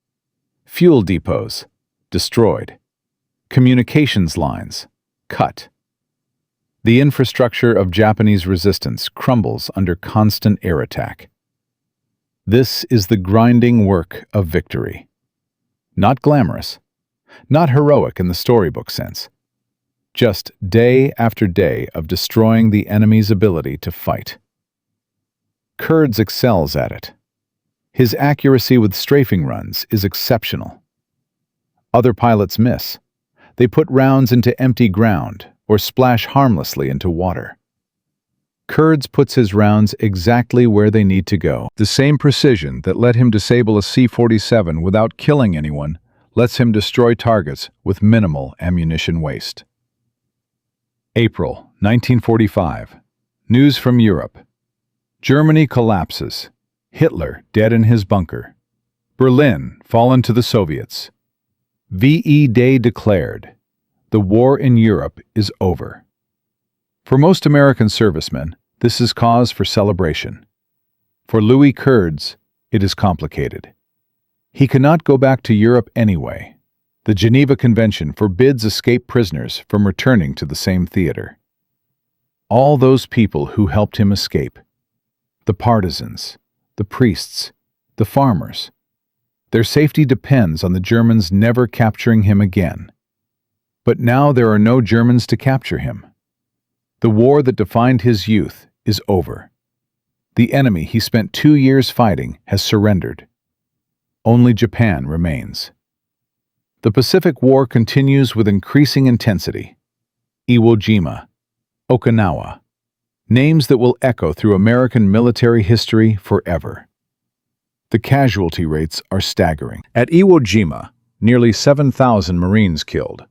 Fuel depots, destroyed. Communications lines, cut. The infrastructure of Japanese resistance crumbles under constant air attack. This is the grinding work of victory. Not glamorous, not heroic in the storybook sense. Just day after day of destroying the enemy's ability to fight. Kurds excels at it. His accuracy with strafing runs is exceptional. Other pilots miss. They put rounds into empty ground or splash harmlessly into water. Kurds puts his rounds exactly where they need to go. The same precision that let him disable a C-47 without killing anyone lets him destroy targets with minimal ammunition waste. April 1945. News from Europe. Germany collapses. Hitler dead in his bunker. Berlin fallen to the Soviets. VE Day declared. The war in Europe is over. For most American servicemen, this is cause for celebration. For Louis Kurds, it is complicated. He cannot go back to Europe anyway. The Geneva Convention forbids escaped prisoners from returning to the same theater. All those people who helped him escape, the partisans, the priests, the farmers, their safety depends on the Germans never capturing him again. But now there are no Germans to capture him. The war that defined his youth is over. The enemy he spent 2 years fighting has surrendered. Only Japan remains. The Pacific War continues with increasing intensity. Iwo Jima, Okinawa, names that will echo through American military history forever. The casualty rates are staggering. At Iwo Jima, nearly 7,000 Marines killed.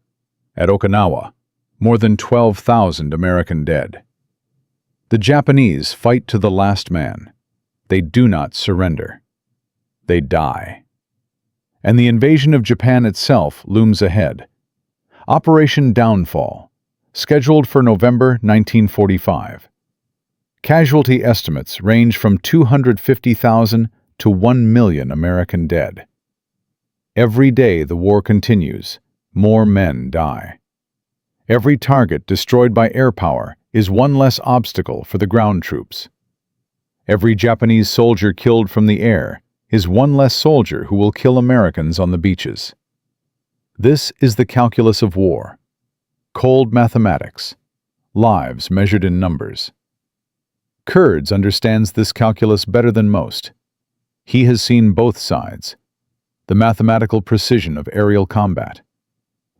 At Okinawa, more than 12,000 American dead. The Japanese fight to the last man. They do not surrender. They die. And the invasion of Japan itself looms ahead. Operation Downfall, scheduled for November 1945. Casualty estimates range from 250,000 to 1 million American dead. Every day the war continues, more men die. Every target destroyed by air power is one less obstacle for the ground troops. Every Japanese soldier killed from the air is one less soldier who will kill Americans on the beaches. This is the calculus of war. Cold mathematics. Lives measured in numbers. Kurds understands this calculus better than most. He has seen both sides. The mathematical precision of aerial combat.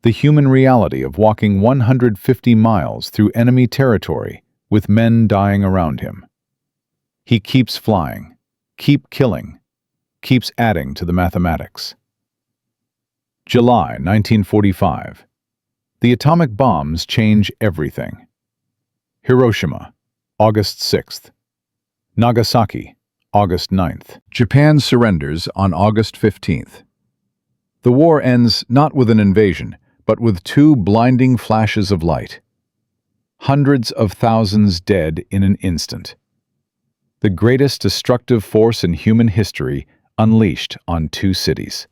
The human reality of walking 150 miles through enemy territory with men dying around him. He keeps flying, keeps killing, keeps adding to the mathematics. July 1945. The atomic bombs change everything. Hiroshima, August 6th. Nagasaki, August 9th. Japan surrenders on August 15th. The war ends not with an invasion, but with two blinding flashes of light. Hundreds of thousands dead in an instant. The greatest destructive force in human history unleashed on two cities.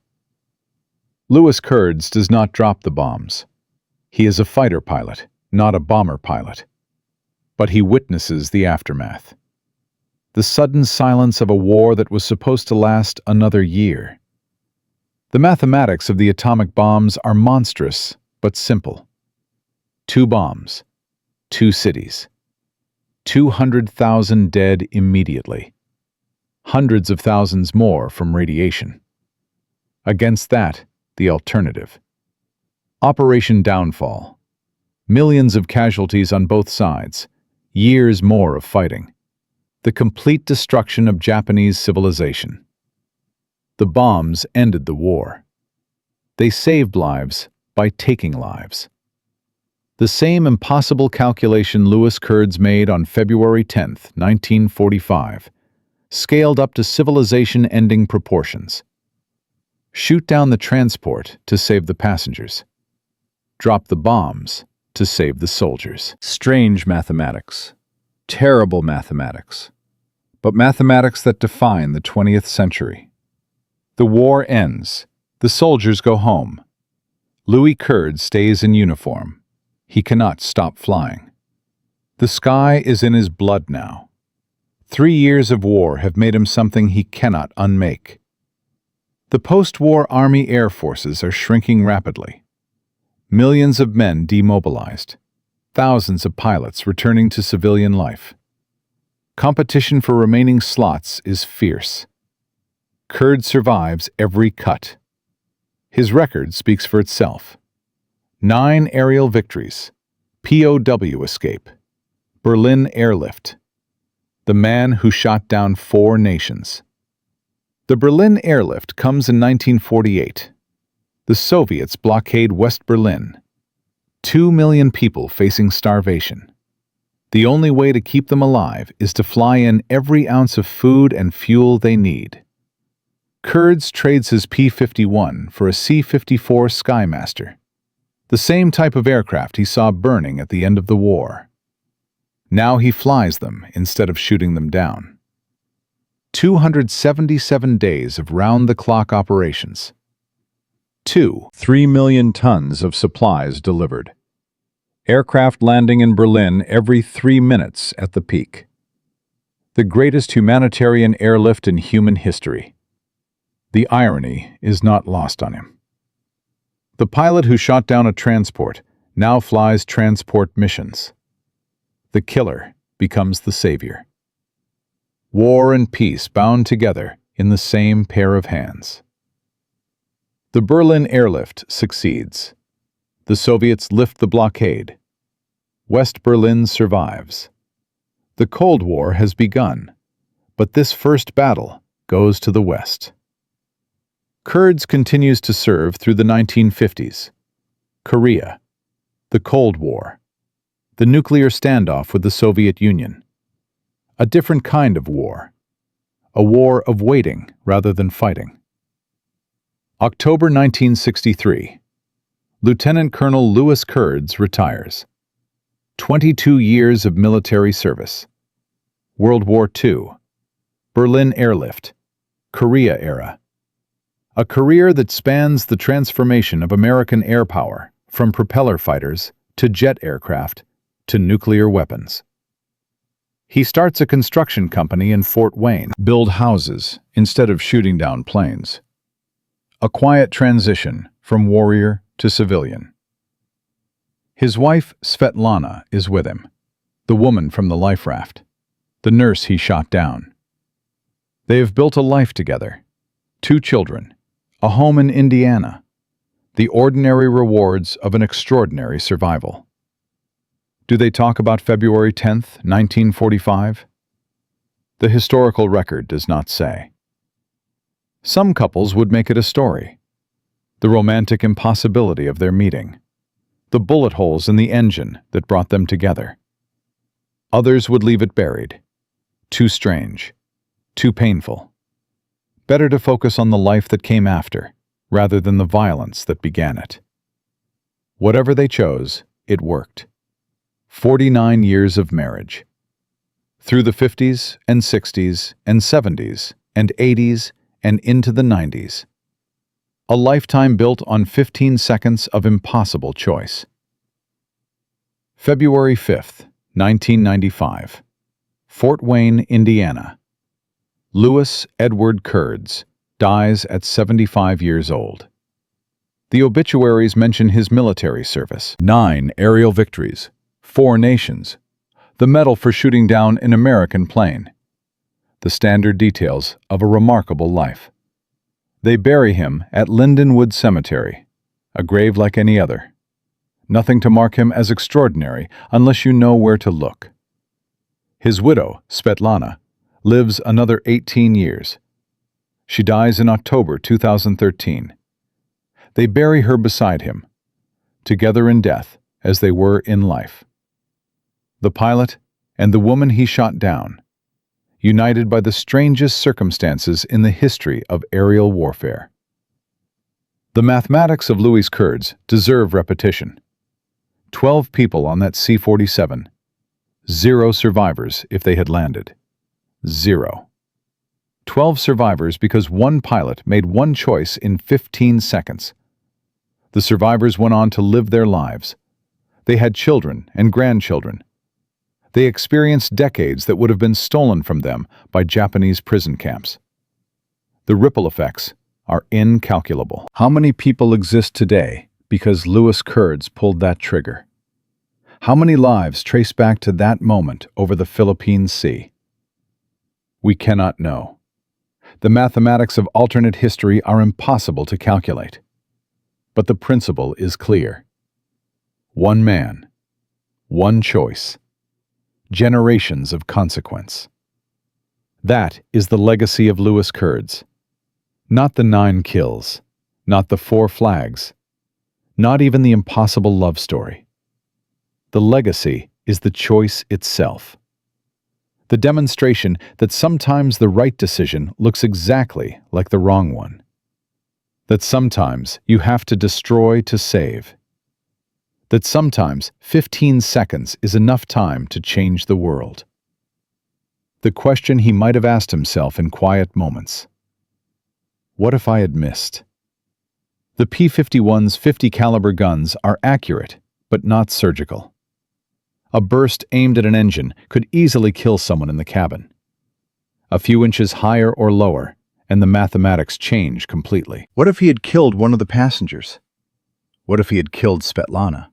Louis Kurds does not drop the bombs. He is a fighter pilot, not a bomber pilot. But he witnesses the aftermath. The sudden silence of a war that was supposed to last another year. The mathematics of the atomic bombs are monstrous, but simple. 2 bombs, 2 cities. 200,000 dead immediately. Hundreds of thousands more from radiation. Against that, the alternative. Operation Downfall. Millions of casualties on both sides. Years more of fighting. The complete destruction of Japanese civilization. The bombs ended the war. They saved lives by taking lives. The same impossible calculation Louis Kurds made on February 10, 1945, scaled up to civilization-ending proportions. Shoot down the transport to save the passengers. Drop the bombs to save the soldiers. Strange mathematics. Terrible mathematics. But mathematics that define the 20th century. The war ends. The soldiers go home. Louis Kurds stays in uniform. He cannot stop flying. The sky is in his blood now. 3 years of war have made him something he cannot unmake. The post-war Army Air Forces are shrinking rapidly. Millions of men demobilized. Thousands of pilots returning to civilian life. Competition for remaining slots is fierce. Kurd survives every cut. His record speaks for itself. 9 aerial victories, POW escape, Berlin airlift. The man who shot down 4 nations. The Berlin airlift comes in 1948. The Soviets blockade West Berlin. 2 million people facing starvation. The only way to keep them alive is to fly in every ounce of food and fuel they need. Kurds trades his P-51 for a C-54 Skymaster, the same type of aircraft he saw burning at the end of the war. Now he flies them instead of shooting them down. 277 days of round-the-clock operations. 3 million tons of supplies delivered. Aircraft landing in Berlin every 3 minutes at the peak. The greatest humanitarian airlift in human history. The irony is not lost on him. The pilot who shot down a transport now flies transport missions. The killer becomes the savior. War and peace bound together in the same pair of hands. The Berlin airlift succeeds. The Soviets lift the blockade. West Berlin survives. The Cold War has begun, but this first battle goes to the West. Kurds continues to serve through the 1950s. Korea. The Cold War. The nuclear standoff with the Soviet Union. A different kind of war. A war of waiting rather than fighting. October 1963. Lieutenant Colonel Louis Kurds retires. 22 years of military service. World War II. Berlin airlift. Korea era. A career that spans the transformation of American air power from propeller fighters to jet aircraft to nuclear weapons. He starts a construction company in Fort Wayne, build houses instead of shooting down planes. A quiet transition from warrior to civilian. His wife, Svetlana, is with him, the woman from the life raft, the nurse he shot down. They have built a life together, 2 children, a home in Indiana, the ordinary rewards of an extraordinary survival. Do they talk about February 10th, 1945? The historical record does not say. Some couples would make it a story. The romantic impossibility of their meeting. The bullet holes in the engine that brought them together. Others would leave it buried. Too strange. Too painful. Better to focus on the life that came after, rather than the violence that began it. Whatever they chose, it worked. 49 years of marriage. Through the 50s and 60s and 70s and 80s and into the 90s. A lifetime built on 15 seconds of impossible choice. February 5th, 1995. Fort Wayne, Indiana. Louis Edward Kurds dies at 75 years old. The obituaries mention his military service, 9 aerial victories, 4 nations, the medal for shooting down an American plane. The standard details of a remarkable life. They bury him at Lindenwood Cemetery, a grave like any other. Nothing to mark him as extraordinary unless you know where to look. His widow, Svetlana, lives another 18 years. She dies in October 2013. They bury her beside him, together in death as they were in life. The pilot and the woman he shot down, united by the strangest circumstances in the history of aerial warfare. The mathematics of Louis Kurds deserve repetition. 12 people on that C-47. 0 survivors if they had landed. 0. 12 survivors because one pilot made one choice in 15 seconds. The survivors went on to live their lives. They had children and grandchildren. They experienced decades that would have been stolen from them by Japanese prison camps. The ripple effects are incalculable. How many people exist today because Louis Kurds pulled that trigger? How many lives trace back to that moment over the Philippine Sea? We cannot know. The mathematics of alternate history are impossible to calculate. But the principle is clear. One man, one choice. Generations of consequence. That is the legacy of Louis Kurds. Not the 9 kills, not the 4 flags, not even the impossible love story. The legacy is the choice itself. The demonstration that sometimes the right decision looks exactly like the wrong one. That sometimes you have to destroy to save. That sometimes 15 seconds is enough time to change the world. The question he might have asked himself in quiet moments. What if I had missed? The P-51's 50 caliber guns are accurate, but not surgical. A burst aimed at an engine could easily kill someone in the cabin. A few inches higher or lower, and the mathematics change completely. What if he had killed one of the passengers? What if he had killed Svetlana?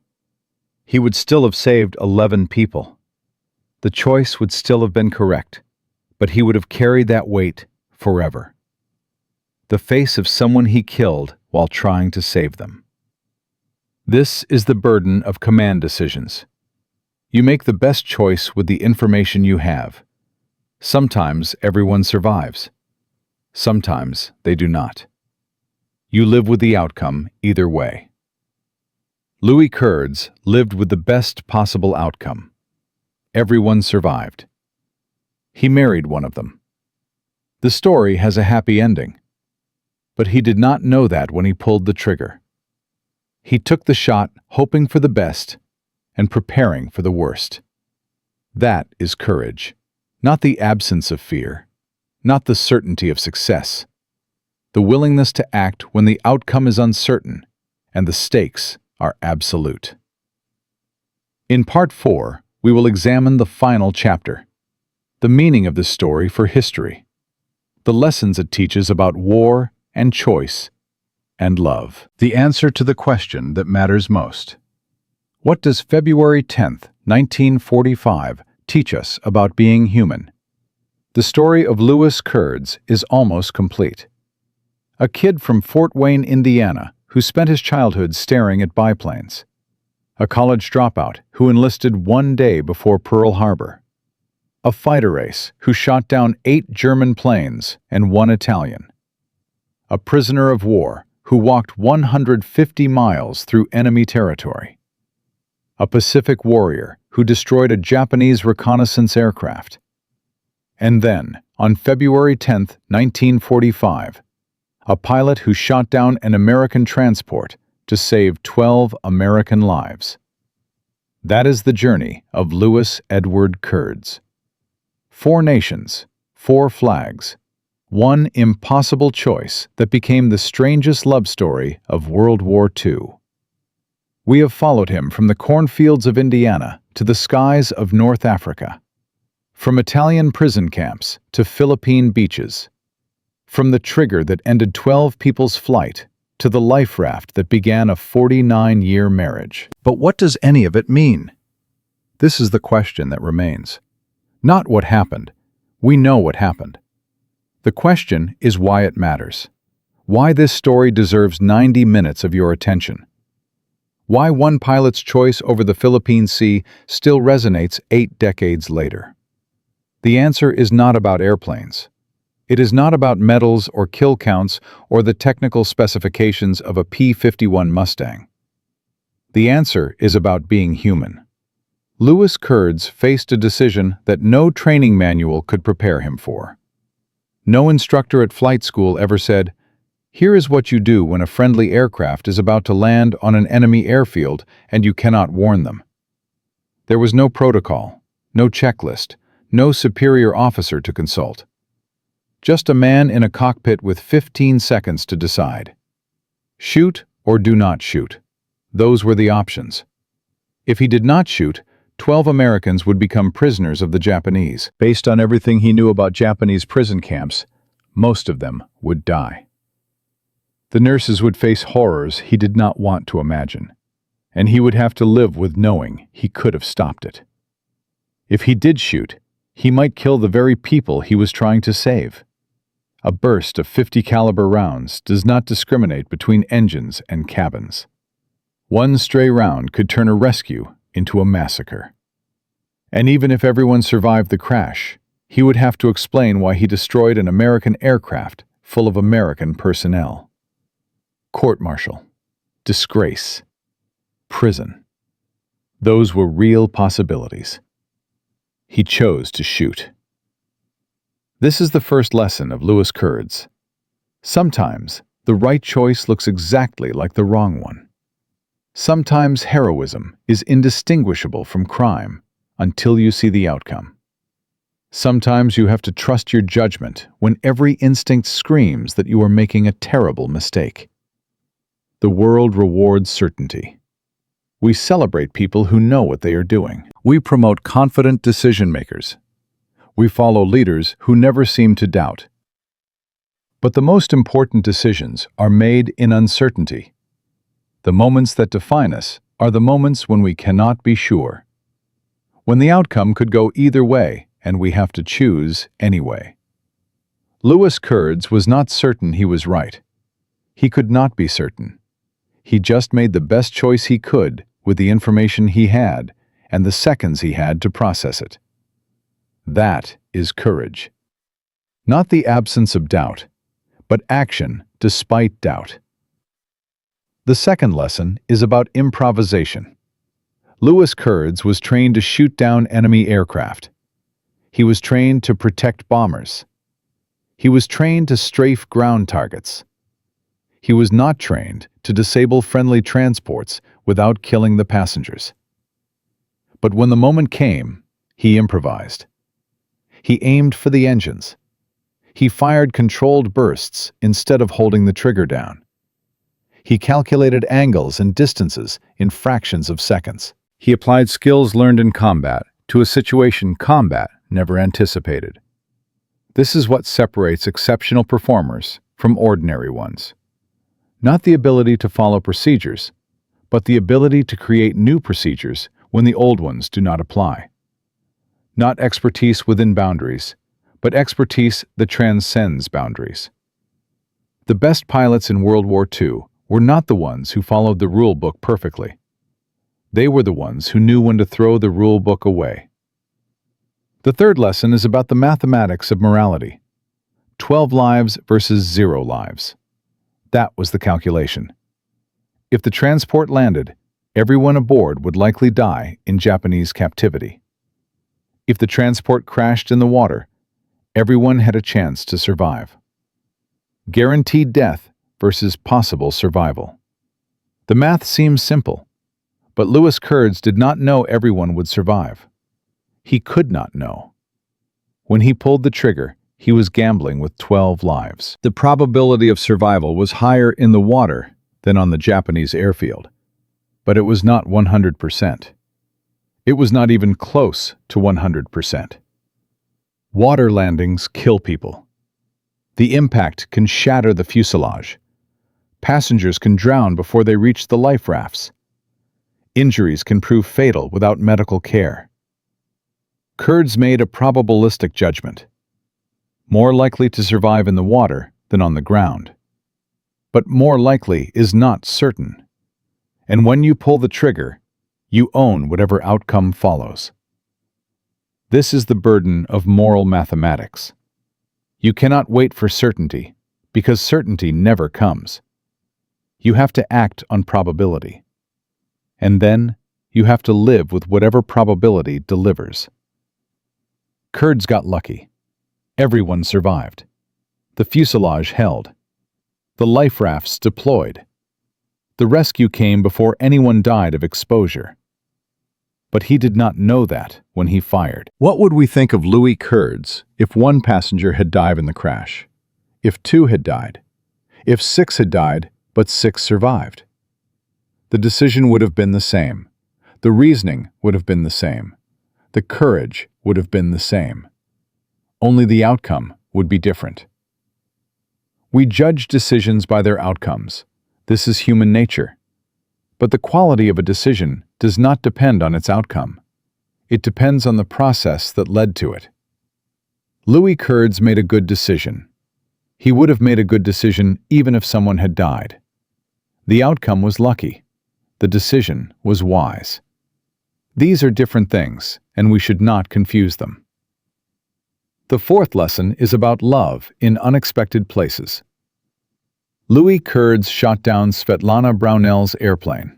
He would still have saved 11 people. The choice would still have been correct, but he would have carried that weight forever. The face of someone he killed while trying to save them. This is the burden of command decisions. You make the best choice with the information you have. Sometimes everyone survives. Sometimes they do not. You live with the outcome either way. Louis Kurds lived with the best possible outcome. Everyone survived. He married one of them. The story has a happy ending. But he did not know that when he pulled the trigger. He took the shot hoping for the best and preparing for the worst. That is courage, not the absence of fear, not the certainty of success. The willingness to act when the outcome is uncertain and the stakes are absolute. In Part 4, we will examine the final chapter, the meaning of this story for history, the lessons it teaches about war and choice and love. The answer to the question that matters most. What does February 10th, 1945 teach us about being human? The story of Louis Kurds is almost complete. A kid from Fort Wayne, Indiana, who spent his childhood staring at biplanes. A college dropout who enlisted one day before Pearl Harbor. A fighter ace who shot down 8 German planes and 1 Italian. A prisoner of war who walked 150 miles through enemy territory. A Pacific warrior who destroyed a Japanese reconnaissance aircraft. And then, on February 10th, 1945, a pilot who shot down an American transport to save 12 American lives. That is the journey of Louis Edward Kurds. 4 nations, 4 flags, one impossible choice that became the strangest love story of World War II. We have followed him from the cornfields of Indiana to the skies of North Africa, from Italian prison camps to Philippine beaches, from the trigger that ended 12 people's flight to the life raft that began a 49-year marriage. But what does any of it mean? This is the question that remains. Not what happened. We know what happened. The question is why it matters. Why this story deserves 90 minutes of your attention. Why one pilot's choice over the Philippine Sea still resonates 8 decades later. The answer is not about airplanes. It is not about medals or kill counts or the technical specifications of a P-51 Mustang. The answer is about being human. Louis Kurds faced a decision that no training manual could prepare him for. No instructor at flight school ever said, "Here is what you do when a friendly aircraft is about to land on an enemy airfield and you cannot warn them." There was no protocol, no checklist, no superior officer to consult. Just a man in a cockpit with 15 seconds to decide. Shoot or do not shoot. Those were the options. If he did not shoot, 12 Americans would become prisoners of the Japanese. Based on everything he knew about Japanese prison camps, most of them would die. The nurses would face horrors he did not want to imagine, and he would have to live with knowing he could have stopped it. If he did shoot, he might kill the very people he was trying to save. A burst of 50 caliber rounds does not discriminate between engines and cabins. One stray round could turn a rescue into a massacre. And even if everyone survived the crash, he would have to explain why he destroyed an American aircraft full of American personnel. Court-martial, disgrace, prison. Those were real possibilities. He chose to shoot. This is the first lesson of Louis Kurds. Sometimes, the right choice looks exactly like the wrong one. Sometimes heroism is indistinguishable from crime until you see the outcome. Sometimes you have to trust your judgment when every instinct screams that you are making a terrible mistake. The world rewards certainty. We celebrate people who know what they are doing. We promote confident decision-makers. We follow leaders who never seem to doubt. But the most important decisions are made in uncertainty. The moments that define us are the moments when we cannot be sure. When the outcome could go either way and we have to choose anyway. Louis Kurds was not certain he was right. He could not be certain. He just made the best choice he could with the information he had and the seconds he had to process it. That is courage. Not the absence of doubt, but action despite doubt. The second lesson is about improvisation. Louis Kurds was trained to shoot down enemy aircraft. He was trained to protect bombers. He was trained to strafe ground targets. He was not trained to disable friendly transports without killing the passengers. But when the moment came, he improvised. He aimed for the engines. He fired controlled bursts instead of holding the trigger down. He calculated angles and distances in fractions of seconds. He applied skills learned in combat to a situation combat never anticipated. This is what separates exceptional performers from ordinary ones. Not the ability to follow procedures, but the ability to create new procedures when the old ones do not apply. Not expertise within boundaries, but expertise that transcends boundaries. The best pilots in World War II were not the ones who followed the rule book perfectly. They were the ones who knew when to throw the rule book away. The third lesson is about the mathematics of morality. 12 lives versus 0 lives. That was the calculation. If the transport landed, everyone aboard would likely die in Japanese captivity. If the transport crashed in the water, everyone had a chance to survive. Guaranteed death versus possible survival. The math seems simple, but Louis Kurds did not know everyone would survive. He could not know. When he pulled the trigger, he was gambling with 12 lives. The probability of survival was higher in the water than on the Japanese airfield, but it was not 100%. It was not even close to 100%. Water landings kill people. The impact can shatter the fuselage. Passengers can drown before they reach the life rafts. Injuries can prove fatal without medical care. Kurds made a probabilistic judgment. More likely to survive in the water than on the ground. But more likely is not certain. And when you pull the trigger, you own whatever outcome follows. This is the burden of moral mathematics. You cannot wait for certainty, because certainty never comes. You have to act on probability. And then, you have to live with whatever probability delivers. Kurds got lucky. Everyone survived. The fuselage held. The life rafts deployed. The rescue came before anyone died of exposure. But he did not know that when he fired. What would we think of Louis Kurds if one passenger had died in the crash? If 2 had died? If 6 had died, but 6 survived? The decision would have been the same. The reasoning would have been the same. The courage would have been the same. Only the outcome would be different. We judge decisions by their outcomes. This is human nature. But the quality of a decision does not depend on its outcome. It depends on the process that led to it. Louis Kurds made a good decision. He would have made a good decision even if someone had died. The outcome was lucky. The decision was wise. These are different things, and we should not confuse them. The fourth lesson is about love in unexpected places. Louis Kurds shot down Svetlana Brownell's airplane.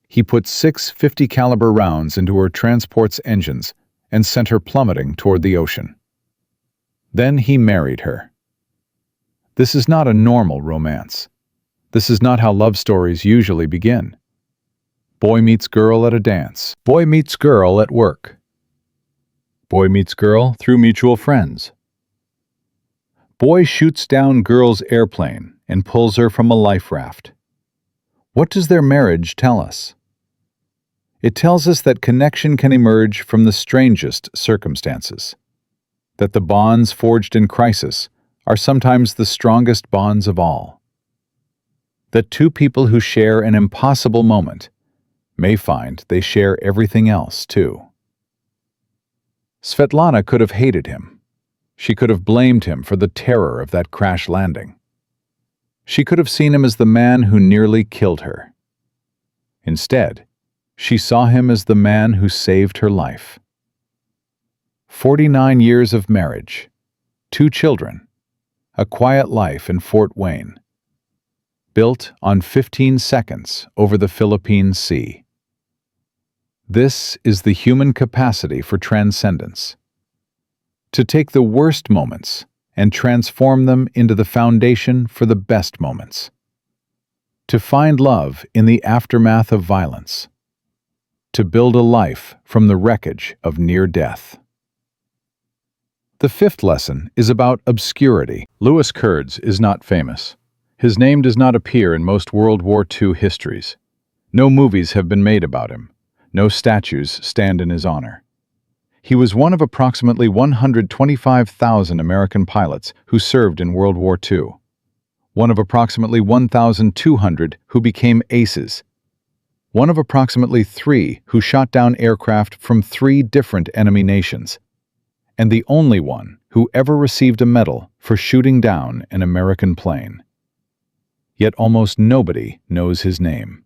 He put 6 .50 caliber rounds into her transport's engines and sent her plummeting toward the ocean. Then he married her. This is not a normal romance. This is not how love stories usually begin. Boy meets girl at a dance. Boy meets girl at work. Boy meets girl through mutual friends. Boy shoots down girl's airplane and pulls her from a life raft. What does their marriage tell us? It tells us that connection can emerge from the strangest circumstances, that the bonds forged in crisis are sometimes the strongest bonds of all, that 2 people who share an impossible moment may find they share everything else too. Svetlana could have hated him. She could have blamed him for the terror of that crash landing. She could have seen him as the man who nearly killed her. Instead, she saw him as the man who saved her life. 49 years of marriage, 2 children, a quiet life in Fort Wayne, built on 15 seconds over the Philippine Sea. This is the human capacity for transcendence. To take the worst moments and transform them into the foundation for the best moments. To find love in the aftermath of violence. To build a life from the wreckage of near death. The fifth lesson is about obscurity. Louis Kurds is not famous. His name does not appear in most World War II histories. No movies have been made about him. No statues stand in his honor. He was one of approximately 125,000 American pilots who served in World War II. One of approximately 1,200 who became aces. One of approximately 3 who shot down aircraft from 3 different enemy nations. And the only one who ever received a medal for shooting down an American plane. Yet almost nobody knows his name.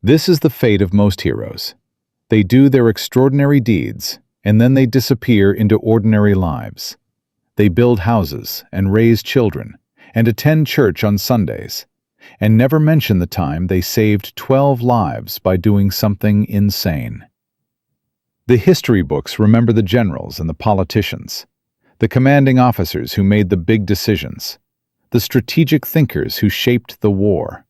This is the fate of most heroes. They do their extraordinary deeds, and then they disappear into ordinary lives. They build houses and raise children, and attend church on Sundays, and never mention the time they saved 12 lives by doing something insane. The history books remember the generals and the politicians, the commanding officers who made the big decisions, the strategic thinkers who shaped the war.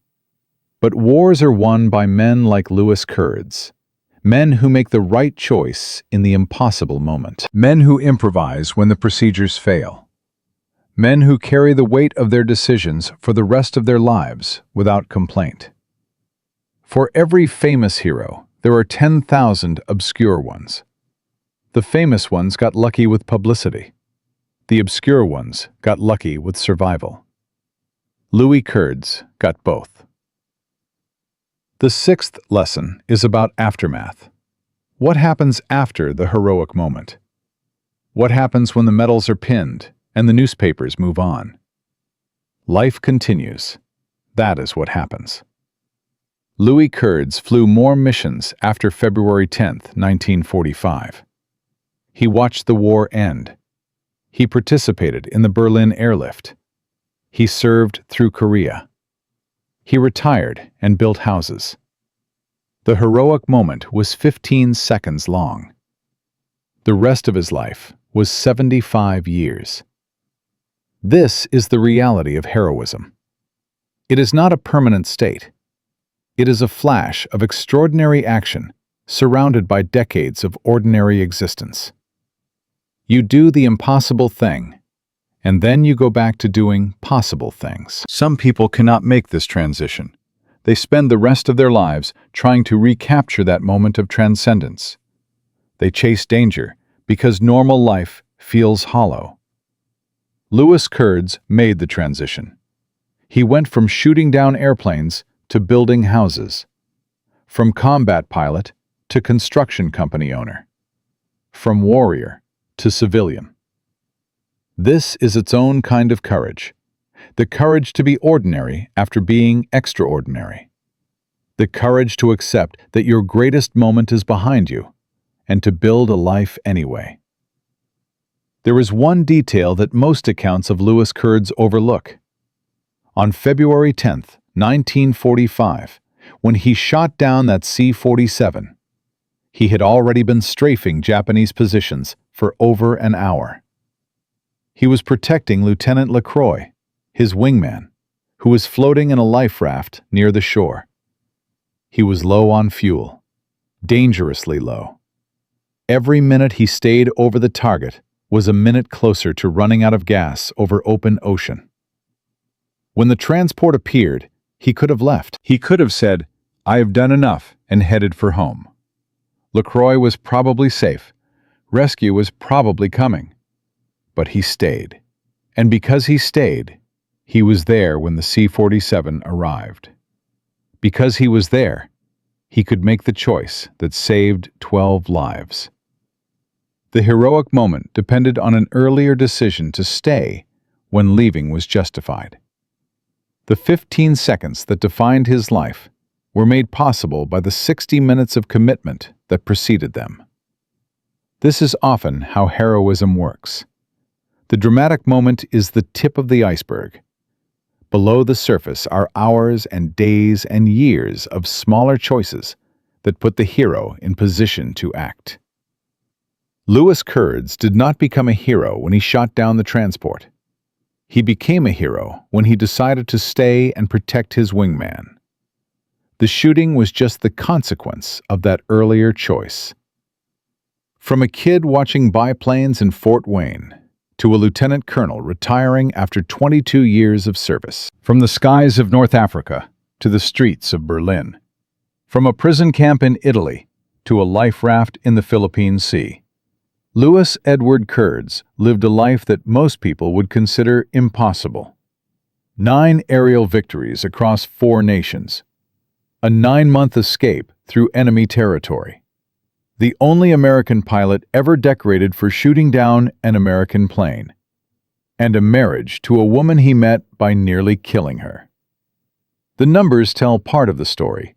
But wars are won by men like Louis Kurds, men who make the right choice in the impossible moment, men who improvise when the procedures fail, men who carry the weight of their decisions for the rest of their lives without complaint. For every famous hero, there are 10,000 obscure ones. The famous ones got lucky with publicity. The obscure ones got lucky with survival. Louis Kurds got both. The 6th lesson is about aftermath. What happens after the heroic moment? What happens when the medals are pinned and the newspapers move on? Life continues. That is what happens. Louis Kurds flew more missions after February 10, 1945. He watched the war end. He participated in the Berlin airlift. He served through Korea. He retired and built houses. The heroic moment was 15 seconds long. The rest of his life was 75 years. This is the reality of heroism. It is not a permanent state. It is a flash of extraordinary action surrounded by decades of ordinary existence. You do the impossible thing, and then you go back to doing possible things. Some people cannot make this transition. They spend the rest of their lives trying to recapture that moment of transcendence. They chase danger because normal life feels hollow. Louis Kurds made the transition. He went from shooting down airplanes to building houses, from combat pilot to construction company owner, from warrior to civilian. This is its own kind of courage, the courage to be ordinary after being extraordinary, the courage to accept that your greatest moment is behind you and to build a life anyway. There is one detail that most accounts of Louis Kurds overlook. On February 10, 1945, when he shot down that C-47, he had already been strafing Japanese positions for over an hour. He was protecting Lieutenant LaCroix, his wingman, who was floating in a life raft near the shore. He was low on fuel, dangerously low. Every minute he stayed over the target was a minute closer to running out of gas over open ocean. When the transport appeared, he could have left. He could have said, "I have done enough," and headed for home. LaCroix was probably safe. Rescue was probably coming. But he stayed. And because he stayed, he was there when the C-47 arrived. Because he was there, he could make the choice that saved 12 lives. The heroic moment depended on an earlier decision to stay when leaving was justified. The 15 seconds that defined his life were made possible by the 60 minutes of commitment that preceded them. This is often how heroism works. The dramatic moment is the tip of the iceberg. Below the surface are hours and days and years of smaller choices that put the hero in position to act. Louis Kurds did not become a hero when he shot down the transport. He became a hero when he decided to stay and protect his wingman. The shooting was just the consequence of that earlier choice. From a kid watching biplanes in Fort Wayne to a lieutenant colonel retiring after 22 years of service, from the skies of North Africa to the streets of Berlin, from a prison camp in Italy to a life raft in the Philippine Sea. Louis Edward Kurds lived a life that most people would consider impossible. 9 aerial victories across 4 nations. A 9-month escape through enemy territory. The only American pilot ever decorated for shooting down an American plane. And a marriage to a woman he met by nearly killing her. The numbers tell part of the story.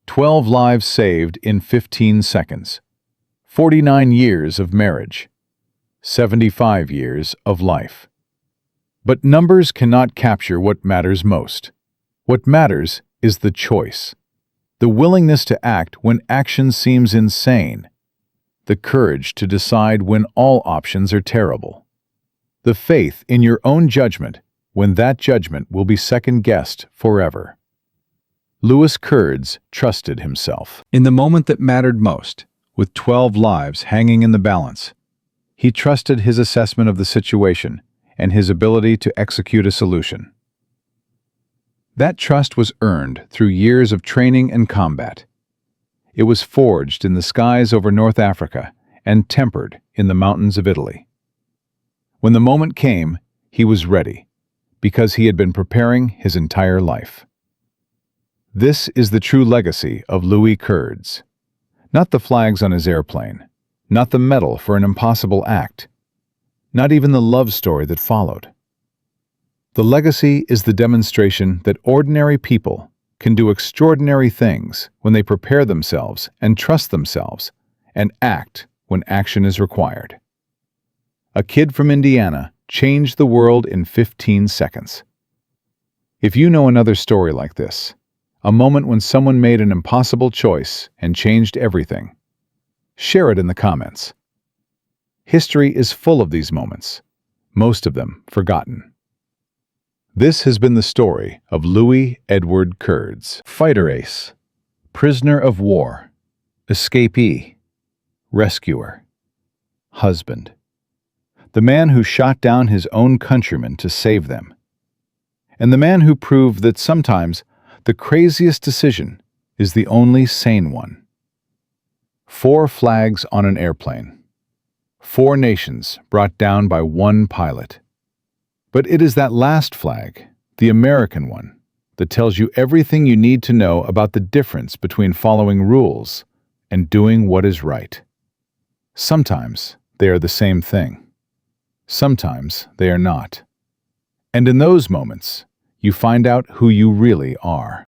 12 lives saved in 15 seconds. 49 years of marriage. 75 years of life. But numbers cannot capture what matters most. What matters is the choice. The willingness to act when action seems insane. The courage to decide when all options are terrible. The faith in your own judgment when that judgment will be second-guessed forever. Louis Kurds trusted himself. In the moment that mattered most, with 12 lives hanging in the balance, he trusted his assessment of the situation and his ability to execute a solution. That trust was earned through years of training and combat. It was forged in the skies over North Africa and tempered in the mountains of Italy. When the moment came, he was ready, because he had been preparing his entire life. This is the true legacy of Louis Kurds. Not the flags on his airplane, not the medal for an impossible act, not even the love story that followed. The legacy is the demonstration that ordinary people can do extraordinary things when they prepare themselves and trust themselves and act when action is required. A kid from Indiana changed the world in 15 seconds. If you know another story like this, a moment when someone made an impossible choice and changed everything, share it in the comments. History is full of these moments, most of them forgotten. This has been the story of Louis Edward Kurds. Fighter ace, prisoner of war, escapee, rescuer, husband. The man who shot down his own countrymen to save them. And the man who proved that sometimes the craziest decision is the only sane one. 4 flags on an airplane. 4 nations brought down by one pilot. But it is that last flag, the American one, that tells you everything you need to know about the difference between following rules and doing what is right. Sometimes they are the same thing. Sometimes they are not. And in those moments, you find out who you really are.